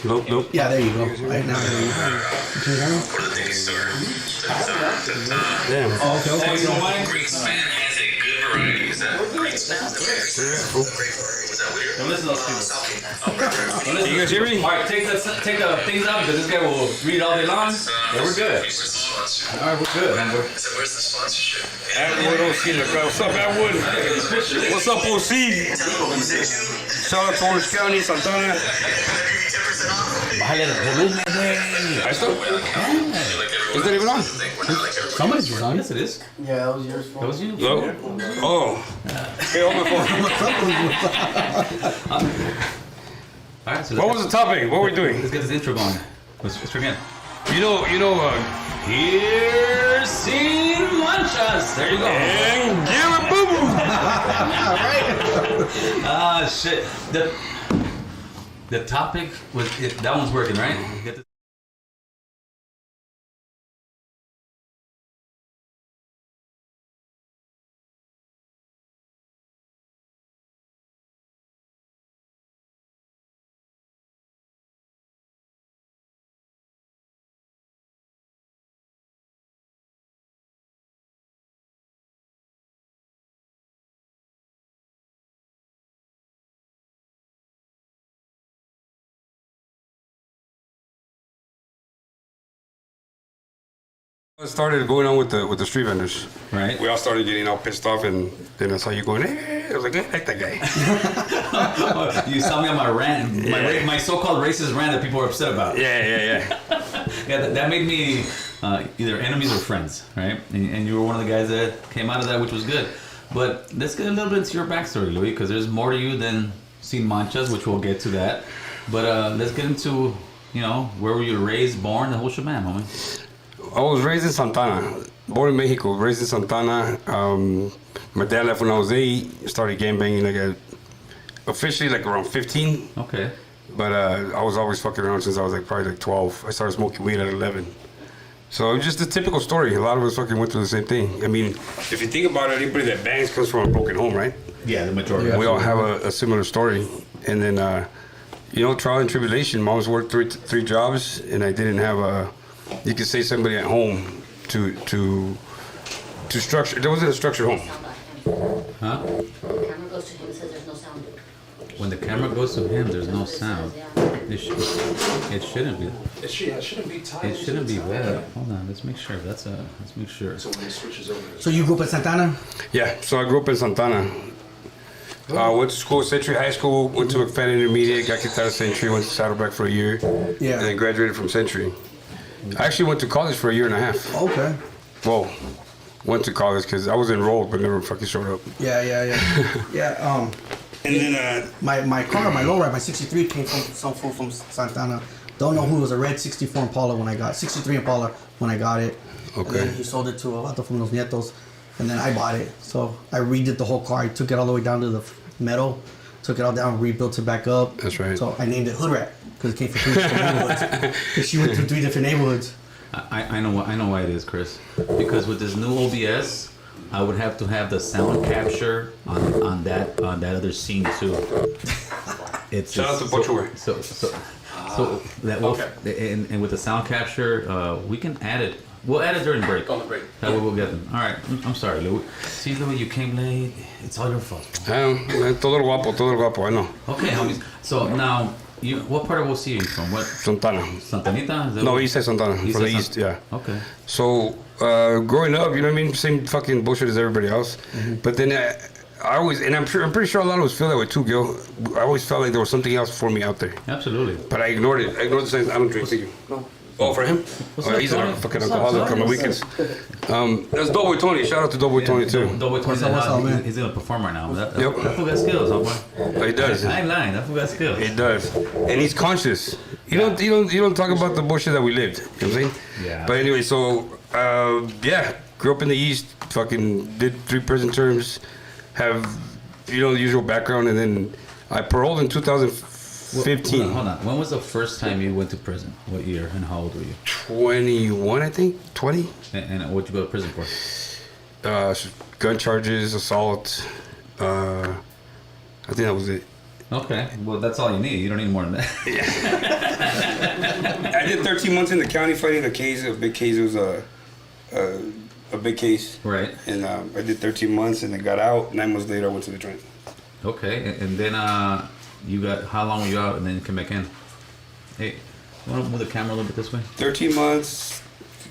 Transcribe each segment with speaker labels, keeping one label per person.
Speaker 1: Nope.
Speaker 2: Yeah, there you go. Right now, there you go.
Speaker 1: Damn.
Speaker 2: Oh, okay.
Speaker 3: You know why? Great Span has a good variety. Is that Great Span? Don't listen to those people.
Speaker 1: You guys hear me?
Speaker 3: All right, take the things out because this guy will read all day long. Yeah, we're good. All right, we're good, man.
Speaker 4: Where's the sponsorship?
Speaker 1: Atwood OC in the crowd. What's up, Atwood? What's up, OC? Shout out to Orange County, Santana.
Speaker 2: Bájale el volumen, güey.
Speaker 1: Ahí está. Is that even on?
Speaker 2: Somebody's was on.
Speaker 3: Yes, it is.
Speaker 5: Yeah, that was yours.
Speaker 3: That was you.
Speaker 1: No. Oh. Hey, hold my phone.
Speaker 3: All right, so
Speaker 1: What was the topic? What were we doing?
Speaker 3: Let's get this intro going. Let's begin.
Speaker 1: You know,
Speaker 3: Here, sin manchas. There you go.
Speaker 1: and give it boo boo.
Speaker 3: Ah, shit. The topic was that one's working, right? Get the
Speaker 1: It started going on with the street vendors.
Speaker 3: right.
Speaker 1: We all started getting all pissed off, and then I saw you going, hey, I was like, I like that guy.
Speaker 3: You saw me on my rant, my so-called racist rant that people were upset about.
Speaker 1: Yeah.
Speaker 3: Yeah, that made me either enemies or friends, right? And you were one of the guys that came out of that, which was good. But let's get a little bit into your backstory, Louie, because there's more to you than Sin Manchas, which we'll get to that. But let's get into, where were you raised, born, the whole shebang, homie.
Speaker 1: I was raised in Santana, born in Mexico, raised in Santana. My dad left when I was 8, started gangbanging officially around 15.
Speaker 3: Okay.
Speaker 1: But I was always fucking around since I was probably 12. I started smoking weed at 11. So it was just a typical story. A lot of us fucking went through the same thing. I mean, if you think about it, anybody that bangs comes from a broken home, right?
Speaker 3: Yeah, the majority.
Speaker 1: We all have a similar story. And then, trial and tribulation. Mom's worked three jobs, and I didn't have you could say somebody at home to structure. There wasn't a structured home.
Speaker 3: Huh?
Speaker 6: The camera goes to him and says there's no sound.
Speaker 3: When the camera goes to him, there's no sound. It shouldn't be.
Speaker 4: It shouldn't be tied.
Speaker 3: It shouldn't be bad. Hold on, let's make sure. Let's make sure.
Speaker 4: So when it switches over.
Speaker 2: So you grew up in Santana?
Speaker 1: Yeah, so I grew up in Santana. Went to school, Century High School, went to McFadden Intermediate, got kicked out of Century, went to Saddleback for a year,
Speaker 2: Yeah.
Speaker 1: and then graduated from Century. I actually went to college for a year and a half.
Speaker 2: Okay.
Speaker 1: Well, went to college because I was enrolled but never fucking showed up.
Speaker 2: Yeah. Yeah.
Speaker 1: And then,
Speaker 2: My car, my lowrider, my 63 came from some fool from Santana. Don't know who. It was a red 64 Impala when I got 63 Impala when I got it.
Speaker 1: Okay.
Speaker 2: And then he sold it to a vato from Los Nietos, and then I bought it. So I redid the whole car. I took it all the way down to the metal, took it all down, rebuilt it back up.
Speaker 1: That's right.
Speaker 2: So I named it Hood Rat because it came from 3 different neighborhoods. Because she went through 3 different neighborhoods.
Speaker 3: I know why it is, Chris. Because with this new OBS, I would have to have the sound capture on that other scene too. It's
Speaker 1: Shout out to Butcherware.
Speaker 3: So that will, and with the sound capture, we can add it. We'll add it during the break.
Speaker 4: On the break.
Speaker 3: That way we'll get them. All right. I'm sorry, Louie. See, Louie, you came late. It's all your fault.
Speaker 1: todo guapo, I know.
Speaker 3: Okay, homies. So now, what part of OC are you from? What?
Speaker 1: Santana.
Speaker 3: Santanita? Is that
Speaker 1: No,
Speaker 3: what-
Speaker 1: East Santana, from the east, yeah.
Speaker 3: Okay.
Speaker 1: So, growing up, you know what I mean? Same fucking bullshit as everybody else. But then I always, and I'm pretty sure a lot of us feel that way too, Gil. I always felt like there was something else for me out there.
Speaker 3: Absolutely.
Speaker 1: But I ignored it. I ignored the signs. I don't drink. Thank you.
Speaker 4: No.
Speaker 1: Oh, for him?
Speaker 3: What's
Speaker 1: Oh,
Speaker 3: up,
Speaker 1: he's
Speaker 3: Tony?
Speaker 1: a fucking
Speaker 3: What's up,
Speaker 1: alcoholic
Speaker 3: Tony?
Speaker 1: on the weekends. That's Doughboy Tony. Shout out to Doughboy Tony too.
Speaker 3: Doughboy Tony's
Speaker 2: What's up, man?
Speaker 3: he's gonna perform right now. That
Speaker 1: Yep.
Speaker 3: fool got skills, homeboy.
Speaker 1: Oh, he does.
Speaker 3: I ain't lying. That fool got skills.
Speaker 1: It does. And he's conscious. You don't talk about the bullshit that we lived. You know what I'm saying?
Speaker 3: Yeah.
Speaker 1: But anyway, so grew up in the East. Fucking did 3 prison terms. Have the usual background, and then I paroled in 2015.
Speaker 3: Hold on. When was the first time you went to prison? What year and how old were you?
Speaker 1: 21, I think. 20.
Speaker 3: And what'd you go to prison for?
Speaker 1: Gun charges, assault. I think that was it.
Speaker 3: Okay. Well, that's all you need. You don't need more than that.
Speaker 1: I did 13 months in the county fighting a case, a big case. It was a big case.
Speaker 3: Right.
Speaker 1: And I did 13 months and then got out. 9 months later, I went to the joint.
Speaker 3: Okay, and then you got, how long were you out and then you came back in? Hey, you want to move the camera a little bit this way?
Speaker 1: 13 months,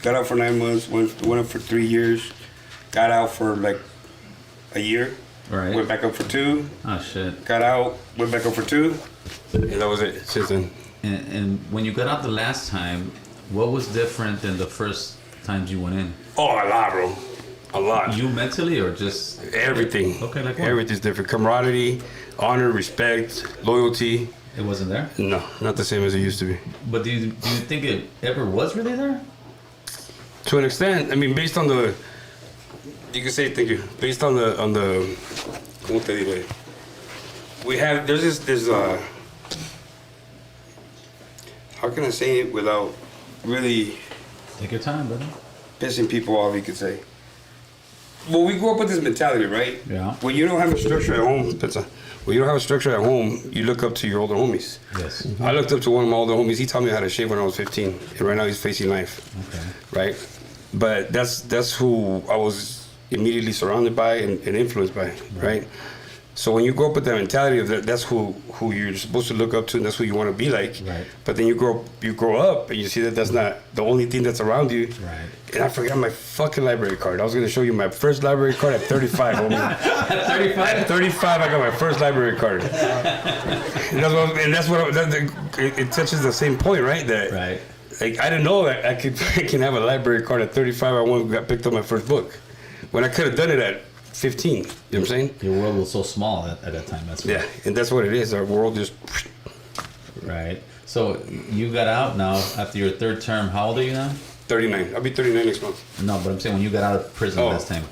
Speaker 1: got out for 9 months, went up for 3 years, got out for like a year,
Speaker 3: Right.
Speaker 1: went back up for 2,
Speaker 3: Oh, shit.
Speaker 1: got out, went back up for 2, and that was it since then.
Speaker 3: And when you got out the last time, what was different than the first times you went in?
Speaker 1: Oh, a lot, bro. A lot.
Speaker 3: You mentally or just...
Speaker 1: Everything.
Speaker 3: Okay, like what?
Speaker 1: Everything's different. Camaraderie, honor, respect, loyalty.
Speaker 3: It wasn't there?
Speaker 1: No, not the same as it used to be.
Speaker 3: But do you think it ever was really there?
Speaker 1: To an extent, I mean, based on the, you can say thank you. Based on the, ¿cómo te digo? We have there's how can I say it without really
Speaker 3: Take your time, brother.
Speaker 1: pissing people off? You could say. Well, we grew up with this mentality, right?
Speaker 3: Yeah.
Speaker 1: When you don't have a structure at home, when you don't have a structure at home, you look up to your older homies.
Speaker 3: Yes.
Speaker 1: I looked up to one of my older homies. He taught me how to shave when I was 15, and right now he's facing life.
Speaker 3: Okay.
Speaker 1: Right? But that's who I was immediately surrounded by and influenced by, right? So when you grow up with that mentality of that's who you're supposed to look up to and that's who you want to be like.
Speaker 3: Right.
Speaker 1: But then you grow up and you see that that's not the only thing that's around you.
Speaker 3: Right.
Speaker 1: And I forgot my fucking library card. I was gonna show you my first library card at 35, homie.
Speaker 3: At 35?
Speaker 1: At 35, I got my first library card. It touches the same point, right? That
Speaker 3: Right.
Speaker 1: like I didn't know that I can have a library card at 35. I picked up my first book when I could have done it at 15. You know what I'm saying?
Speaker 3: Your world was so small at that time. That's why.
Speaker 1: Yeah, and that's what it is. Our world just.
Speaker 3: Right. So you got out now after your third term. How old are you now?
Speaker 1: 39. I'll be 39 next month.
Speaker 3: No, but I'm saying when you got out of prison
Speaker 1: Oh.
Speaker 3: last time.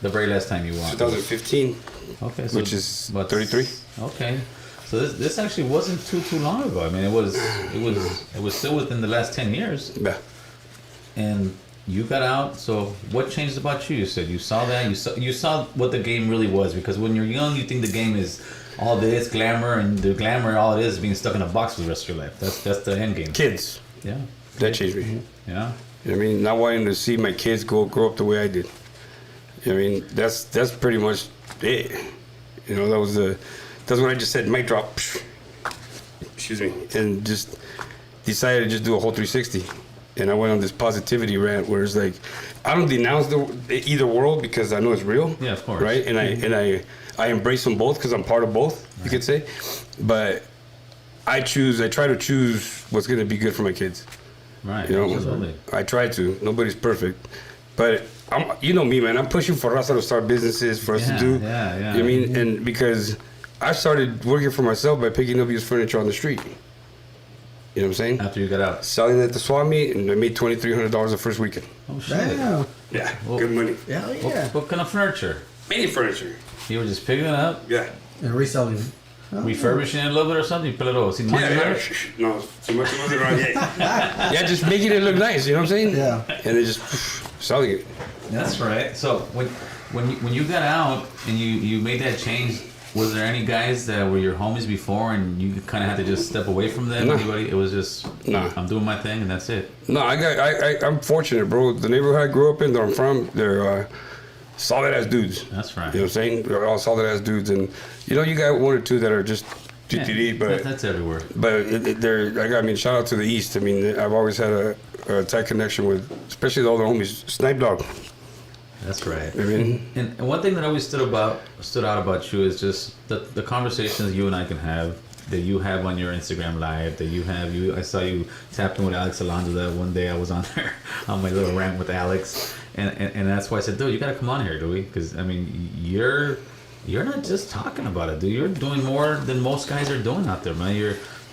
Speaker 3: The very last time you walked.
Speaker 1: 2015,
Speaker 3: Okay. So
Speaker 1: which is
Speaker 3: what,
Speaker 1: 33.
Speaker 3: Okay. So this actually wasn't too long ago. I mean, it was still within the last 10 years.
Speaker 1: Yeah.
Speaker 3: And you got out. So what changed about you? You said you saw that. You saw what the game really was. Because when you're young, you think the game is all this glamour, and the glamour, all it is being stuck in a box for the rest of your life. That's the end game.
Speaker 1: Kids.
Speaker 3: Yeah.
Speaker 1: That changed me.
Speaker 3: Yeah.
Speaker 1: You know what I mean? Not wanting to see my kids grow up the way I did. You know what I mean? That's pretty much it. You know, that's when I just said mic drop. Excuse me. And just decided to just do a whole 360. And I went on this positivity rant where it's like, I don't denounce either world because I know it's real.
Speaker 3: Yeah, of course.
Speaker 1: Right? And I embrace them both because I'm part of both, you could say. But I try to choose what's going to be good for my kids.
Speaker 3: Right.
Speaker 1: You know,
Speaker 3: Absolutely.
Speaker 1: I try to. Nobody's perfect, but you know me, man. I'm pushing for us to start businesses for us to do.
Speaker 3: Yeah.
Speaker 1: You know what I mean? And because I started working for myself by picking up used furniture on the street. You know what I'm saying?
Speaker 3: After you got out.
Speaker 1: Selling it at the swap meet, and I made $2,300 the first weekend.
Speaker 3: Oh shit.
Speaker 2: Damn.
Speaker 1: Yeah,
Speaker 3: Well-
Speaker 1: good money.
Speaker 2: Yeah,
Speaker 3: What,
Speaker 2: yeah.
Speaker 3: what kind of furniture?
Speaker 1: Any furniture.
Speaker 3: You were just picking it up,
Speaker 1: Yeah.
Speaker 2: And reselling it. Oh,
Speaker 3: refurbishing it a little bit or something. You put it over. See,
Speaker 1: Yeah. No, too much wasn't wrong yet. Yeah, just making it look nice. You know what I'm saying?
Speaker 2: Yeah.
Speaker 1: And then just selling it.
Speaker 3: That's right. So when you got out and you made that change, was there any guys that were your homies before and you kind of had to just step away from them?
Speaker 1: No.
Speaker 3: Anybody? It was just
Speaker 1: No.
Speaker 3: I'm doing my thing and that's it.
Speaker 1: No, I'm fortunate, bro. The neighborhood I grew up in, that I'm from, they're solid ass dudes.
Speaker 3: That's right.
Speaker 1: You know what I'm saying? They're all solid ass dudes, and you know you got one or two that are just GTD, but
Speaker 3: that's everywhere.
Speaker 1: I mean, shout out to the East. I mean, I've always had a tight connection with, especially the older homies. Snipe Dog.
Speaker 3: That's right.
Speaker 1: I mean,
Speaker 3: And one thing that always stood out about you is just the conversations you and I can have, that you have on your Instagram live, that you have. I saw you tapping with Alex Alonso that one day I was on there on my little rant with Alex, and that's why I said, dude, you gotta come on here, Louie, because I mean you're not just talking about it, dude. You're doing more than most guys are doing out there, man.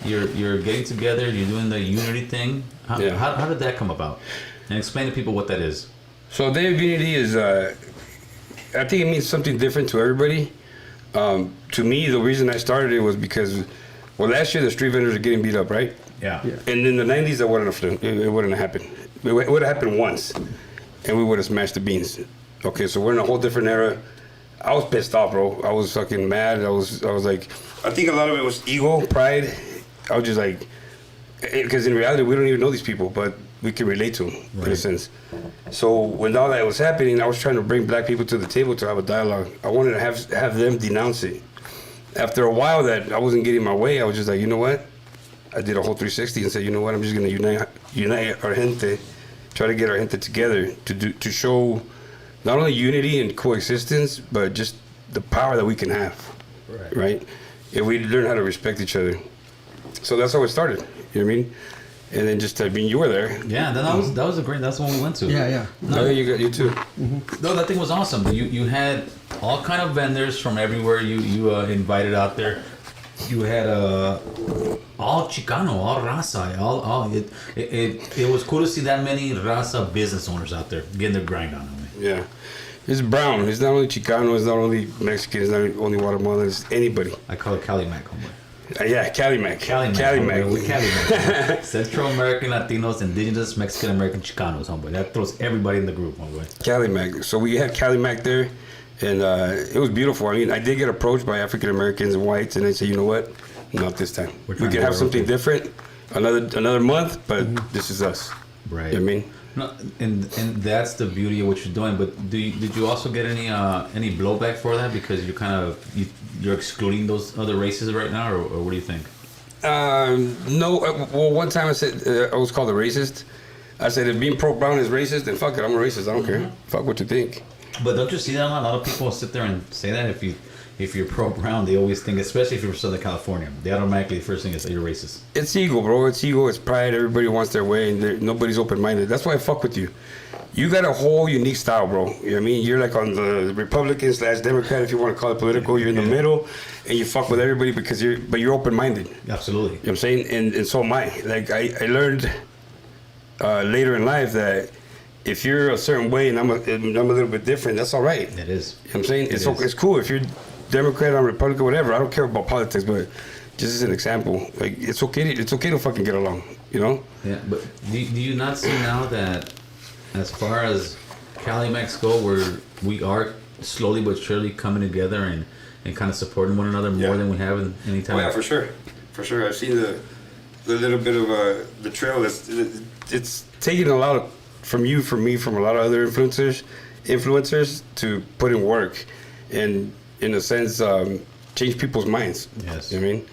Speaker 3: You're getting together. You're doing the unity thing. How did that come about? And explain to people what that is.
Speaker 1: so Day of Unity is, I think it means something different to everybody. To me, the reason I started it was because, well, last year the street vendors are getting beat up, right?
Speaker 3: Yeah.
Speaker 1: And in the 90s, it wouldn't have happened. It would have happened once, and we would have smashed the beans. Okay, so we're in a whole different era. I was pissed off, bro. I was fucking mad. I was like, I think a lot of it was ego, pride. I was just like, because in reality we don't even know these people, but we can relate to them in a sense. So when all that was happening, I was trying to bring black people to the table to have a dialogue. I wanted to have them denounce it. After a while that I wasn't getting my way, I was just like, you know what? I did a whole 360 and said, you know what? I'm just gonna unite our gente, try to get our gente together to show not only unity and coexistence, but just the power that we can have, right? If we learn how to respect each other. So that's how it started. You know what I mean? And then just, I mean, you were there.
Speaker 3: Yeah, that was a great. That's the one we went to.
Speaker 2: Yeah.
Speaker 1: No, you too.
Speaker 3: No, that thing was awesome. You had all kind of vendors from everywhere. You invited out there. You had all Chicano, all raza, all it was cool to see that many raza business owners out there getting their grind on.
Speaker 1: Yeah, it's brown. It's not only Chicano. It's not only Mexican. It's not only Guatemalan. It's anybody.
Speaker 3: I call it Cali Mac, homeboy.
Speaker 1: Yeah, Cali Mac.
Speaker 3: Cali Mac.
Speaker 1: Homeboy.
Speaker 3: We Cali Mac. Central American Latinos, Indigenous, Mexican American Chicanos, homeboy. That throws everybody in the group, homeboy.
Speaker 1: Cali Mac. So we had Cali Mac there, and it was beautiful. I mean, I did get approached by African Americans and whites, and they said, you know what? Not this time. We can have something different. Another month, but this is us.
Speaker 3: Right.
Speaker 1: You know what I mean?
Speaker 3: No, and that's the beauty of what you're doing. But did you also get any blowback for that because you're excluding those other races right now, or what do you think?
Speaker 1: No. Well, one time I said I was called a racist. I said if being pro-brown is racist, then fuck it, I'm a racist. I don't care. Fuck what you think.
Speaker 3: But don't you see that a lot? A lot of people sit there and say that if you're pro-brown, they always think, especially if you're from Southern California, they automatically, the first thing is that you're racist.
Speaker 1: It's ego, bro. It's ego. It's pride. Everybody wants their way, and nobody's open-minded. That's why I fuck with you. You got a whole unique style, bro. You know what I mean? You're like on the Republican/Democrat, if you want to call it political. You're in the middle, and you fuck with everybody because you're open-minded.
Speaker 3: Absolutely.
Speaker 1: You know what I'm saying? And so am I. Like, I learned later in life that if you're a certain way and I'm a little bit different, that's all right.
Speaker 3: It is.
Speaker 1: You know what I'm saying? It's cool. If you're Democrat or Republican, whatever, I don't care about politics, but just as an example, like, it's okay to fucking get along, you know?
Speaker 3: Yeah, but do you not see now that as far as Cali Macs go, we are slowly but surely coming together and kind of supporting one another more than we have in any time?
Speaker 1: Oh yeah, for sure. I've seen the little bit of the trail. It's taken a lot from you, from me, from a lot of other influencers to put in work and, in a sense, change people's minds.
Speaker 3: Yes.
Speaker 1: You know what I mean?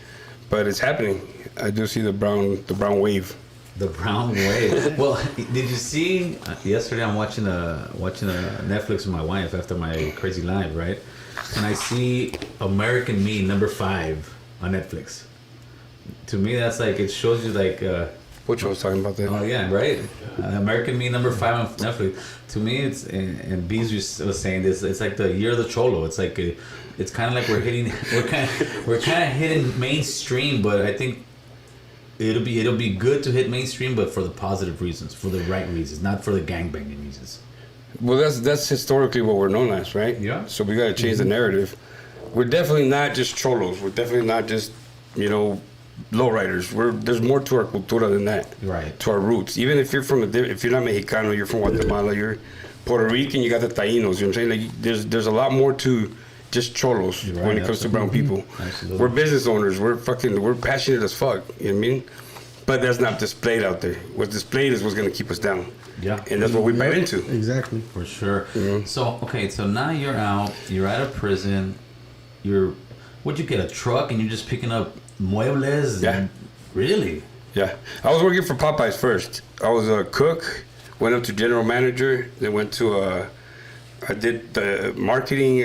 Speaker 1: But it's happening. I do see the brown wave.
Speaker 3: The brown wave. Well, did you see yesterday? I'm watching a Netflix with my wife after my crazy live, right? And I see American Me #5 on Netflix. To me, that's like, it shows you like.
Speaker 1: Which one was talking about that?
Speaker 3: Oh yeah, right. American Me #5 on Netflix. To me, it's and Bees was saying this. It's like the year of the cholo. It's like it's kind of like we're kind of hitting mainstream, but I think it'll be good to hit mainstream, but for the positive reasons, for the right reasons, not for the gangbanging reasons.
Speaker 1: Well, that's historically what we're known as, right?
Speaker 3: Yeah.
Speaker 1: So we got to change the narrative. We're definitely not just cholos. We're definitely not just, lowriders. There's more to our cultura than that.
Speaker 3: Right.
Speaker 1: To our roots. Even if you're if you're not Mexicano, you're from Guatemala, you're Puerto Rican, you got the Tainos. You know what I'm saying? Like, there's a lot more to just cholos when it comes to brown people.
Speaker 3: Absolutely.
Speaker 1: We're business owners. We're passionate as fuck. You know what I mean? But that's not displayed out there. What's displayed is what's gonna keep us down.
Speaker 3: Yeah.
Speaker 1: And that's what we bite into.
Speaker 2: Exactly.
Speaker 3: For sure.
Speaker 1: Mm-hmm.
Speaker 3: So now you're out. You're out of prison. What'd you get, a truck, and you're just picking up muebles?
Speaker 1: Yeah.
Speaker 3: Really?
Speaker 1: Yeah, I was working for Popeyes first. I was a cook, went up to general manager, then went to I did the marketing.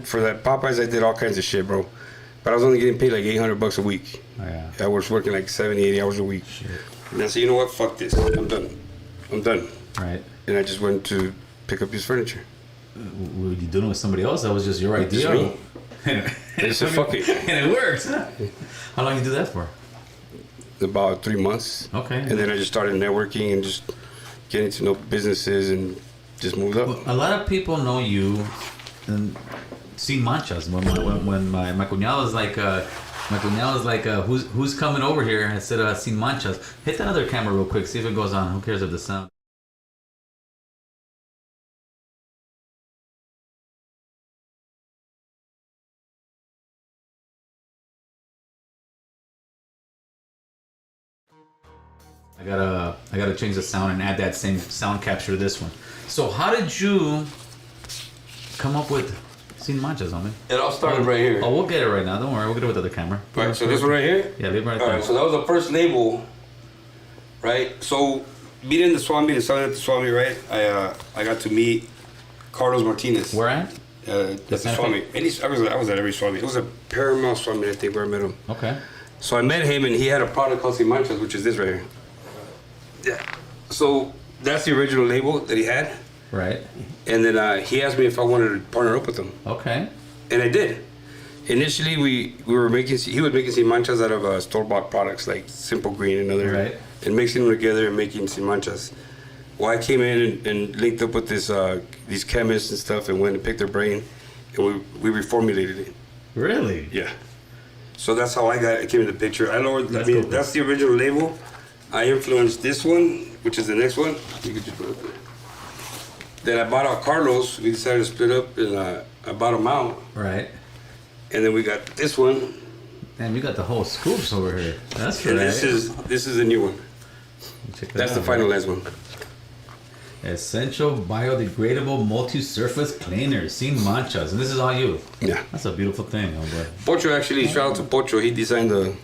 Speaker 1: For that Popeyes, I did all kinds of shit, bro. But I was only getting paid like $800 a week.
Speaker 3: Oh, yeah.
Speaker 1: I was working like 70, 80 hours a week.
Speaker 3: Shit.
Speaker 1: And I said, you know what, fuck this, I'm done.
Speaker 3: Right.
Speaker 1: And I just went to pick up his furniture.
Speaker 3: Were you doing it with somebody else? That was just your idea?
Speaker 1: Just me. They said, fuck it.
Speaker 3: And it works. How long you do that for?
Speaker 1: About 3 months.
Speaker 3: Okay.
Speaker 1: And then I just started networking and just getting to know businesses and just moved up.
Speaker 3: A lot of people know you and see manchas. When my cuñado is like, who's coming over here? I said, seen manchas. Hit that other camera real quick. See if it goes on. Who cares if the sound? I gotta change the sound and add that same sound capture to this one. So how did you come up with Sin Manchas, homie?
Speaker 1: It all started right here.
Speaker 3: Oh, we'll get it right now. Don't worry, we'll get it with the other camera.
Speaker 1: Right, so this one right here?
Speaker 3: Yeah, leave it right
Speaker 1: All
Speaker 3: there.
Speaker 1: right, so that was the first label, right? So meeting the swap meet and selling at the swap meet, right? I got to meet Carlos Martinez.
Speaker 3: Where at?
Speaker 1: That's the
Speaker 3: Santa
Speaker 1: swap
Speaker 3: Fe?
Speaker 1: meet. I was at every swap meet. It was a Paramount swap meet, I think, where I met him.
Speaker 3: Okay.
Speaker 1: So I met him, and he had a product called Sin Manchas, which is this right here. Yeah. So that's the original label that he had.
Speaker 3: Right.
Speaker 1: And then he asked me if I wanted to partner up with him.
Speaker 3: Okay.
Speaker 1: And I did. Initially, he was making Sin Manchas out of store-bought products like Simple Green and other,
Speaker 3: Right.
Speaker 1: and mixing them together and making Sin Manchas. Well, I came in and linked up with these chemists and stuff and went and picked their brain, and we reformulated it.
Speaker 3: Really?
Speaker 1: Yeah. So that's how I came in the picture.
Speaker 3: That's cool.
Speaker 1: That's the original label. I influenced this one, which is the next one. You could just put it up there. Then I bought out Carlos. We decided to split up, and I bought him out.
Speaker 3: Right.
Speaker 1: And then we got this one,
Speaker 3: Damn, you got the whole scoops over here. That's
Speaker 1: and
Speaker 3: right.
Speaker 1: this is a new one.
Speaker 3: Check that
Speaker 1: That's the
Speaker 3: out, bro.
Speaker 1: finalized one.
Speaker 3: Essential biodegradable multi-surface cleaner, Sin Manchas, and this is all you.
Speaker 1: Yeah.
Speaker 3: That's a beautiful thing, oh boy.
Speaker 1: Pocho actually, shout out to Pocho. He designed the.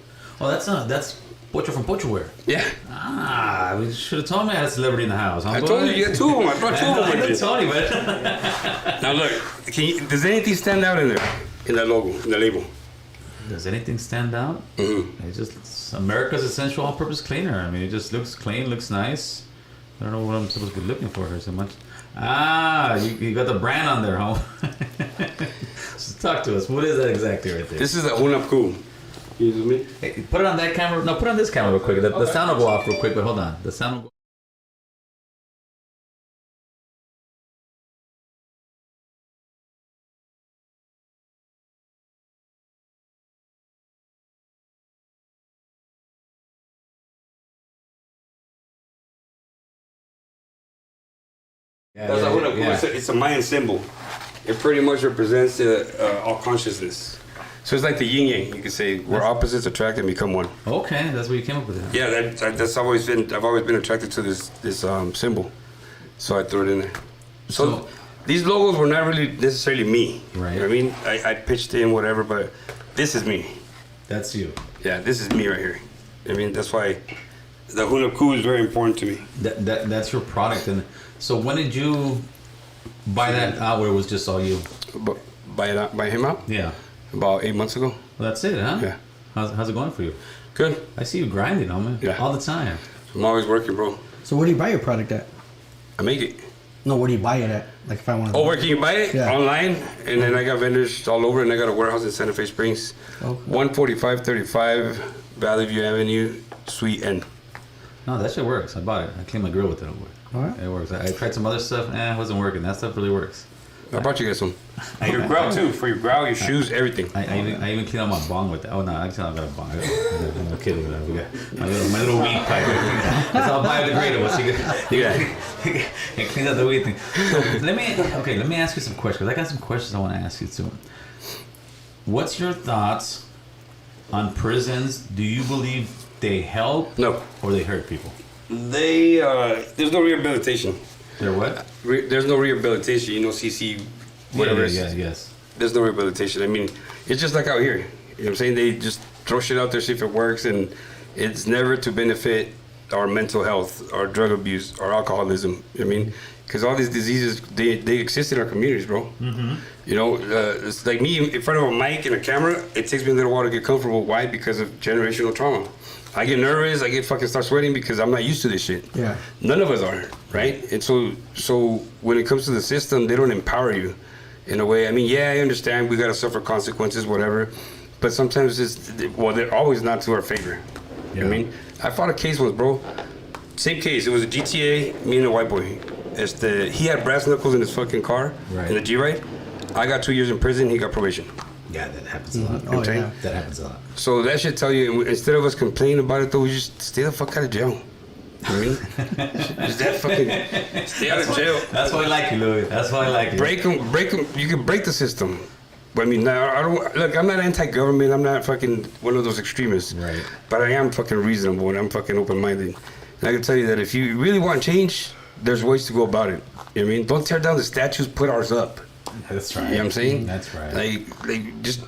Speaker 3: Oh, that's Pocho from Pocho Wear.
Speaker 1: Yeah.
Speaker 3: Ah, we should have told me I had a celebrity in the house. Huh,
Speaker 1: I
Speaker 3: boy?
Speaker 1: told you, you had two of them. I brought two of them
Speaker 3: I
Speaker 1: with
Speaker 3: know
Speaker 1: you.
Speaker 3: Tony, but
Speaker 1: Now look, does anything stand out in there? In that logo, in the label?
Speaker 3: does anything stand out?
Speaker 1: Mm-hmm.
Speaker 3: It's America's essential all-purpose cleaner. I mean, it just looks clean, looks nice. I don't know what I'm supposed to be looking for here so much. Ah, you got the brand on there, huh? So talk to us. What is that exactly right there?
Speaker 1: This is a Hunapku. You with me?
Speaker 3: Hey, put it on that camera. No, put it on this camera real quick. The sound will go off real quick, but hold on. The sound will go.
Speaker 1: That's a Hunapku. It's a Mayan symbol. It pretty much represents all consciousness. So it's like the yin yang. You could say where opposites attract and become one.
Speaker 3: Okay, that's where you came up with it.
Speaker 1: Yeah, that's always been. I've always been attracted to this symbol, so I threw it in there. So these logos were not really necessarily me.
Speaker 3: Right.
Speaker 1: You know what I mean, I pitched in whatever, but this is me.
Speaker 3: That's you.
Speaker 1: Yeah, this is me right here. I mean, that's why the Hunapku is very important to me.
Speaker 3: That's your product. And so when did you buy that out where it was just all you?
Speaker 1: But buy him out
Speaker 3: Yeah.
Speaker 1: about 8 months ago.
Speaker 3: Well, that's it, huh?
Speaker 1: Yeah.
Speaker 3: How's it going for you?
Speaker 1: Good.
Speaker 3: I see you grinding, homie.
Speaker 1: Yeah.
Speaker 3: All the time.
Speaker 1: I'm always working, bro.
Speaker 2: So where do you buy your product at?
Speaker 1: I make it.
Speaker 2: No, where do you buy it at? Like if I want to.
Speaker 1: Oh, where can you buy it?
Speaker 2: Yeah.
Speaker 1: Online, and then I got vendors all over, and I got a warehouse in Santa Fe Springs,
Speaker 2: Okay.
Speaker 1: 14535 Valley View Avenue, Suite N.
Speaker 3: No, that shit works. I bought it. I cleaned my grill with it.
Speaker 2: All right.
Speaker 3: It works. I tried some other stuff. It wasn't working. That stuff really works.
Speaker 1: I brought you guys some. Your growl too, for your growl, your shoes, everything.
Speaker 3: I even cleaned out my bong with it. Oh no, actually I got a bong. I'm not kidding. We got my little weed pipe. It's all biodegradable. So it cleans out the weed thing. So let me ask you some questions. I got some questions I want to ask you too. What's your thoughts on prisons? Do you believe they help?
Speaker 1: No.
Speaker 3: Or they hurt people?
Speaker 1: There's no rehabilitation.
Speaker 3: They're what?
Speaker 1: There's no rehabilitation. You know, CC, whatever.
Speaker 3: Yes.
Speaker 1: There's no rehabilitation. I mean, it's just like out here. You know what I'm saying? They just throw shit out there, see if it works, and it's never to benefit our mental health, our drug abuse, our alcoholism. You know what I mean? Because all these diseases, they exist in our communities, bro. Mm-hmm. You know, it's like me in front of a mic and a camera, it takes me a little while to get comfortable. Why? Because of generational trauma. I get nervous, I start sweating because I'm not used to this shit.
Speaker 2: Yeah.
Speaker 1: None of us are, right? And so when it comes to the system, they don't empower you in a way. I mean, yeah, I understand we gotta suffer consequences, whatever, but sometimes they're always not to our favor. You know what I mean? I fought a case once, bro. Same case, it was a GTA, me and a white boy. He had brass knuckles in his fucking car, in the G-Ride. I got 2 years in prison, he got probation.
Speaker 3: Yeah, that happens a lot.
Speaker 2: Oh, yeah.
Speaker 3: That happens a lot.
Speaker 1: So that should tell you, instead of us complaining about it, though, we just stay the fuck out of jail. You know what I mean? Just that fucking stay out of jail.
Speaker 3: That's why I like you, Louie. That's why I like you.
Speaker 1: Break them. You can break the system. But I mean, now I don't look. I'm not anti-government. I'm not fucking one of those extremists.
Speaker 3: Right.
Speaker 1: But I am fucking reasonable and I'm fucking open-minded. And I can tell you that if you really want change, there's ways to go about it. You know what I mean? Don't tear down the statues, put ours up.
Speaker 3: That's right.
Speaker 1: You know what I'm saying?
Speaker 3: That's right.
Speaker 1: Like just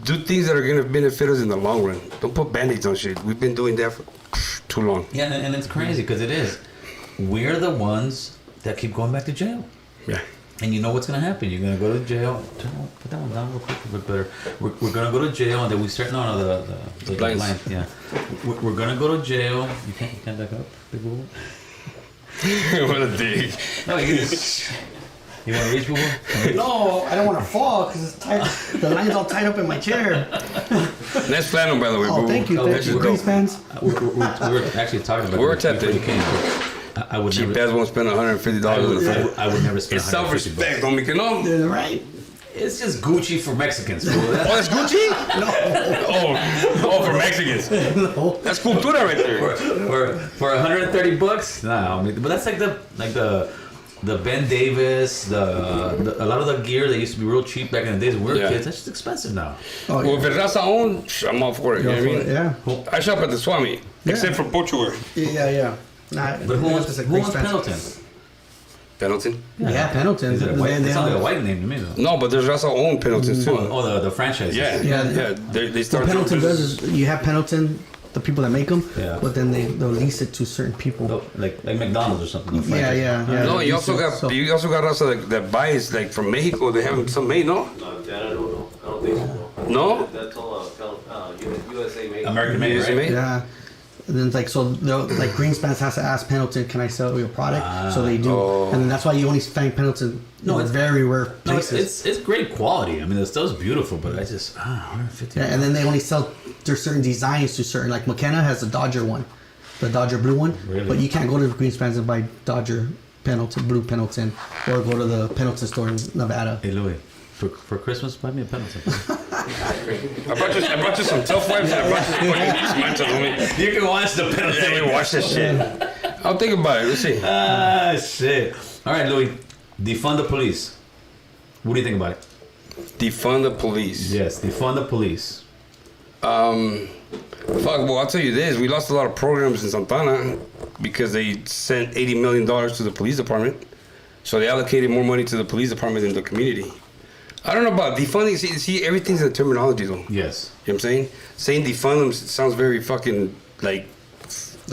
Speaker 1: do things that are going to benefit us in the long run. Don't put band-aids on shit. We've been doing that for too long.
Speaker 3: Yeah, and it's crazy because it is. We're the ones that keep going back to jail.
Speaker 1: Yeah.
Speaker 3: And you know what's gonna happen? You're gonna go to jail. Put that one down real quick, a bit better. We're gonna go to jail, and then we start. No, the
Speaker 1: blinds.
Speaker 3: blind. Yeah, we're gonna go to jail. You can't back up, big boo.
Speaker 1: What a dig.
Speaker 3: No, you just. You want to reach, boo boo?
Speaker 2: No, I don't want to fall because it's tight. The line's all tied up in my chair.
Speaker 1: Nice flannel, by the way,
Speaker 2: Oh,
Speaker 1: boo.
Speaker 2: thank you. Thank you. Grease pants.
Speaker 3: We were actually talking about.
Speaker 1: We're
Speaker 3: it before
Speaker 1: tempted.
Speaker 3: you came, but I would
Speaker 1: Cheap
Speaker 3: never.
Speaker 1: ass won't spend $150 on the phone.
Speaker 3: I would never spend.
Speaker 1: It's
Speaker 3: $150.
Speaker 1: self-respect, don't make it no.
Speaker 2: Yeah, right?
Speaker 3: It's just Gucci for Mexicans, bro.
Speaker 1: Oh, that's Gucci? Oh, for Mexicans.
Speaker 2: No.
Speaker 1: That's cultura right there.
Speaker 3: For $130? No, I mean, but that's like the Ben Davis, a lot of the gear that used to be real cheap back in the days when we were
Speaker 1: Yeah.
Speaker 3: kids. That's just expensive now.
Speaker 2: Oh,
Speaker 1: Well, if it's Raza own, I'm all for it. You know what I mean?
Speaker 2: Yeah.
Speaker 1: I shop at the Swami, except for Pochuer.
Speaker 2: Yeah. Nah,
Speaker 3: But who
Speaker 2: it's
Speaker 3: wants
Speaker 2: a grease pants.
Speaker 3: Pendleton?
Speaker 1: Pendleton?
Speaker 2: Yeah, Pendleton.
Speaker 3: Is it a white?
Speaker 2: They
Speaker 3: It's not like a
Speaker 2: have-
Speaker 3: white name to me though.
Speaker 1: No, but there's Raza own Pendletons too.
Speaker 3: Oh, the franchise.
Speaker 1: Yeah.
Speaker 2: Yeah.
Speaker 1: They
Speaker 2: What
Speaker 1: start.
Speaker 2: Pendleton does is you have Pendleton, the people that make them,
Speaker 3: Yeah.
Speaker 2: but then they'll lease it to certain people.
Speaker 3: Oh, like McDonald's or something. the
Speaker 2: Yeah,
Speaker 3: franchise.
Speaker 2: yeah.
Speaker 1: No, you also got
Speaker 2: So-
Speaker 1: you also got Raza that buys like from Mexico. They have some made, no?
Speaker 5: That I don't know. I don't think so.
Speaker 1: No?
Speaker 5: That's all USA made.
Speaker 3: American made,
Speaker 1: USA
Speaker 3: right?
Speaker 1: made?
Speaker 2: Yeah. And then like so, like Greenspans has to ask Pendleton, "Can I sell your product?" So they do, and then that's why you only find Pendleton.
Speaker 3: No,
Speaker 2: No,
Speaker 3: it's-
Speaker 2: it's very rare
Speaker 3: No,
Speaker 2: places.
Speaker 3: it's great quality. I mean, the stuff's beautiful, but I just 150.
Speaker 2: Yeah, and then they only sell there's certain designs to certain like McKenna has the Dodger one, the Dodger blue one.
Speaker 3: Really?
Speaker 2: But you can't go to Greenspans and buy Dodger Pendleton, blue Pendleton, or go to the Pendleton store in Nevada.
Speaker 3: Hey Louie, for Christmas, buy me a Pendleton.
Speaker 1: I brought you some tough wipes and I brought you some fucking manchas, homie.
Speaker 3: You can watch the Pendleton.
Speaker 1: Yeah, you watch this shit. I'll think about it. Let's see.
Speaker 3: Ah, shit. All right, Louis. Defund the police. What do you think about it?
Speaker 1: Defund the police.
Speaker 3: Yes, defund the police.
Speaker 1: Fuck, well, I'll tell you this. We lost a lot of programs in Santana because they sent $80 million to the police department. So they allocated more money to the police department than the community. I don't know about defunding. See, everything's in the terminology, though.
Speaker 3: Yes.
Speaker 1: You know what I'm saying? Saying defund them sounds very fucking, like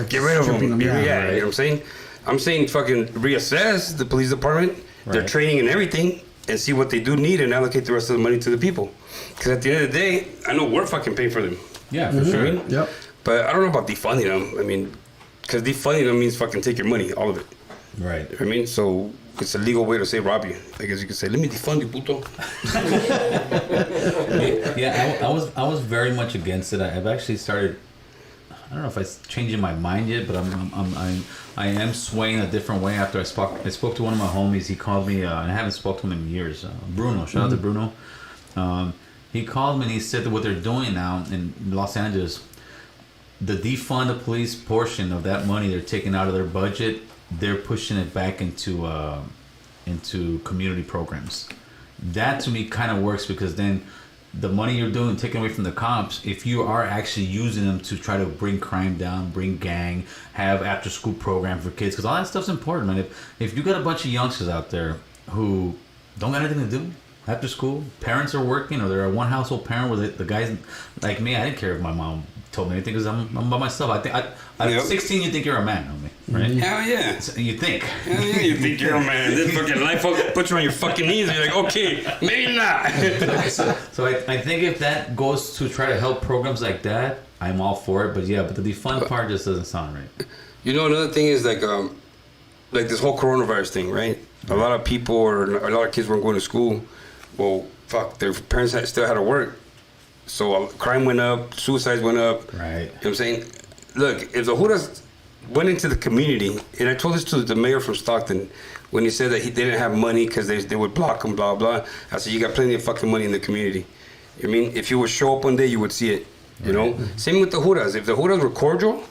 Speaker 1: get rid of them.
Speaker 2: stripping them,
Speaker 1: Yeah,
Speaker 2: yeah,
Speaker 1: you know what I'm saying? I'm saying fucking reassess the police department, their
Speaker 3: Right.
Speaker 1: training and everything, and see what they do need and allocate the rest of the money to the people. Because at the end of the day, I know we're fucking paying for them.
Speaker 3: Yeah, for sure.
Speaker 2: Yep.
Speaker 1: But I don't know about defunding them. I mean, because defunding them means fucking take your money, all of it.
Speaker 3: Right.
Speaker 1: You know what I mean? So it's a legal way to say rob you. I guess you could say, let me defund you, puto.
Speaker 3: Yeah, I was very much against it. I've actually started. I don't know if I'm changing my mind yet, but I am swaying a different way. After I spoke to one of my homies. He called me, and I haven't spoken to him in years. Bruno, shout out to Bruno. He called me and he said that what they're doing now in Los Angeles, the defund the police portion of that money they're taking out of their budget, they're pushing it back into community programs. That to me kind of works because then the money you're doing taken away from the cops, if you are actually using them to try to bring crime down, bring gang, have after school program for kids, because all that stuff's important, man. If you got a bunch of youngsters out there who don't got anything to do after school, parents are working, or they're a one household parent where the guys like me, I didn't care if my mom told me anything because I'm by myself. I think at
Speaker 1: Yep.
Speaker 3: 16 you think you're a man, homie, right?
Speaker 1: Hell yeah.
Speaker 3: So you think.
Speaker 1: Hell yeah, you think you're a man. This fucking life puts you on your fucking knees and you're like, okay, maybe not.
Speaker 3: So I think if that goes to try to help programs like that, I'm all for it. But the defund part just doesn't sound right.
Speaker 1: You know, another thing is like this whole coronavirus thing, right? A lot of people or a lot of kids weren't going to school. Well, fuck, their parents still had to work. So crime went up, suicides went up.
Speaker 3: Right.
Speaker 1: You know what I'm saying? Look, if the Judas went into the community, and I told this to the mayor from Stockton, when he said that they didn't have money because they would block him, blah, blah. I said, you got plenty of fucking money in the community. I mean, if you would show up one day, you would see it, you know? Same with the Judas. If the Judas were cordial,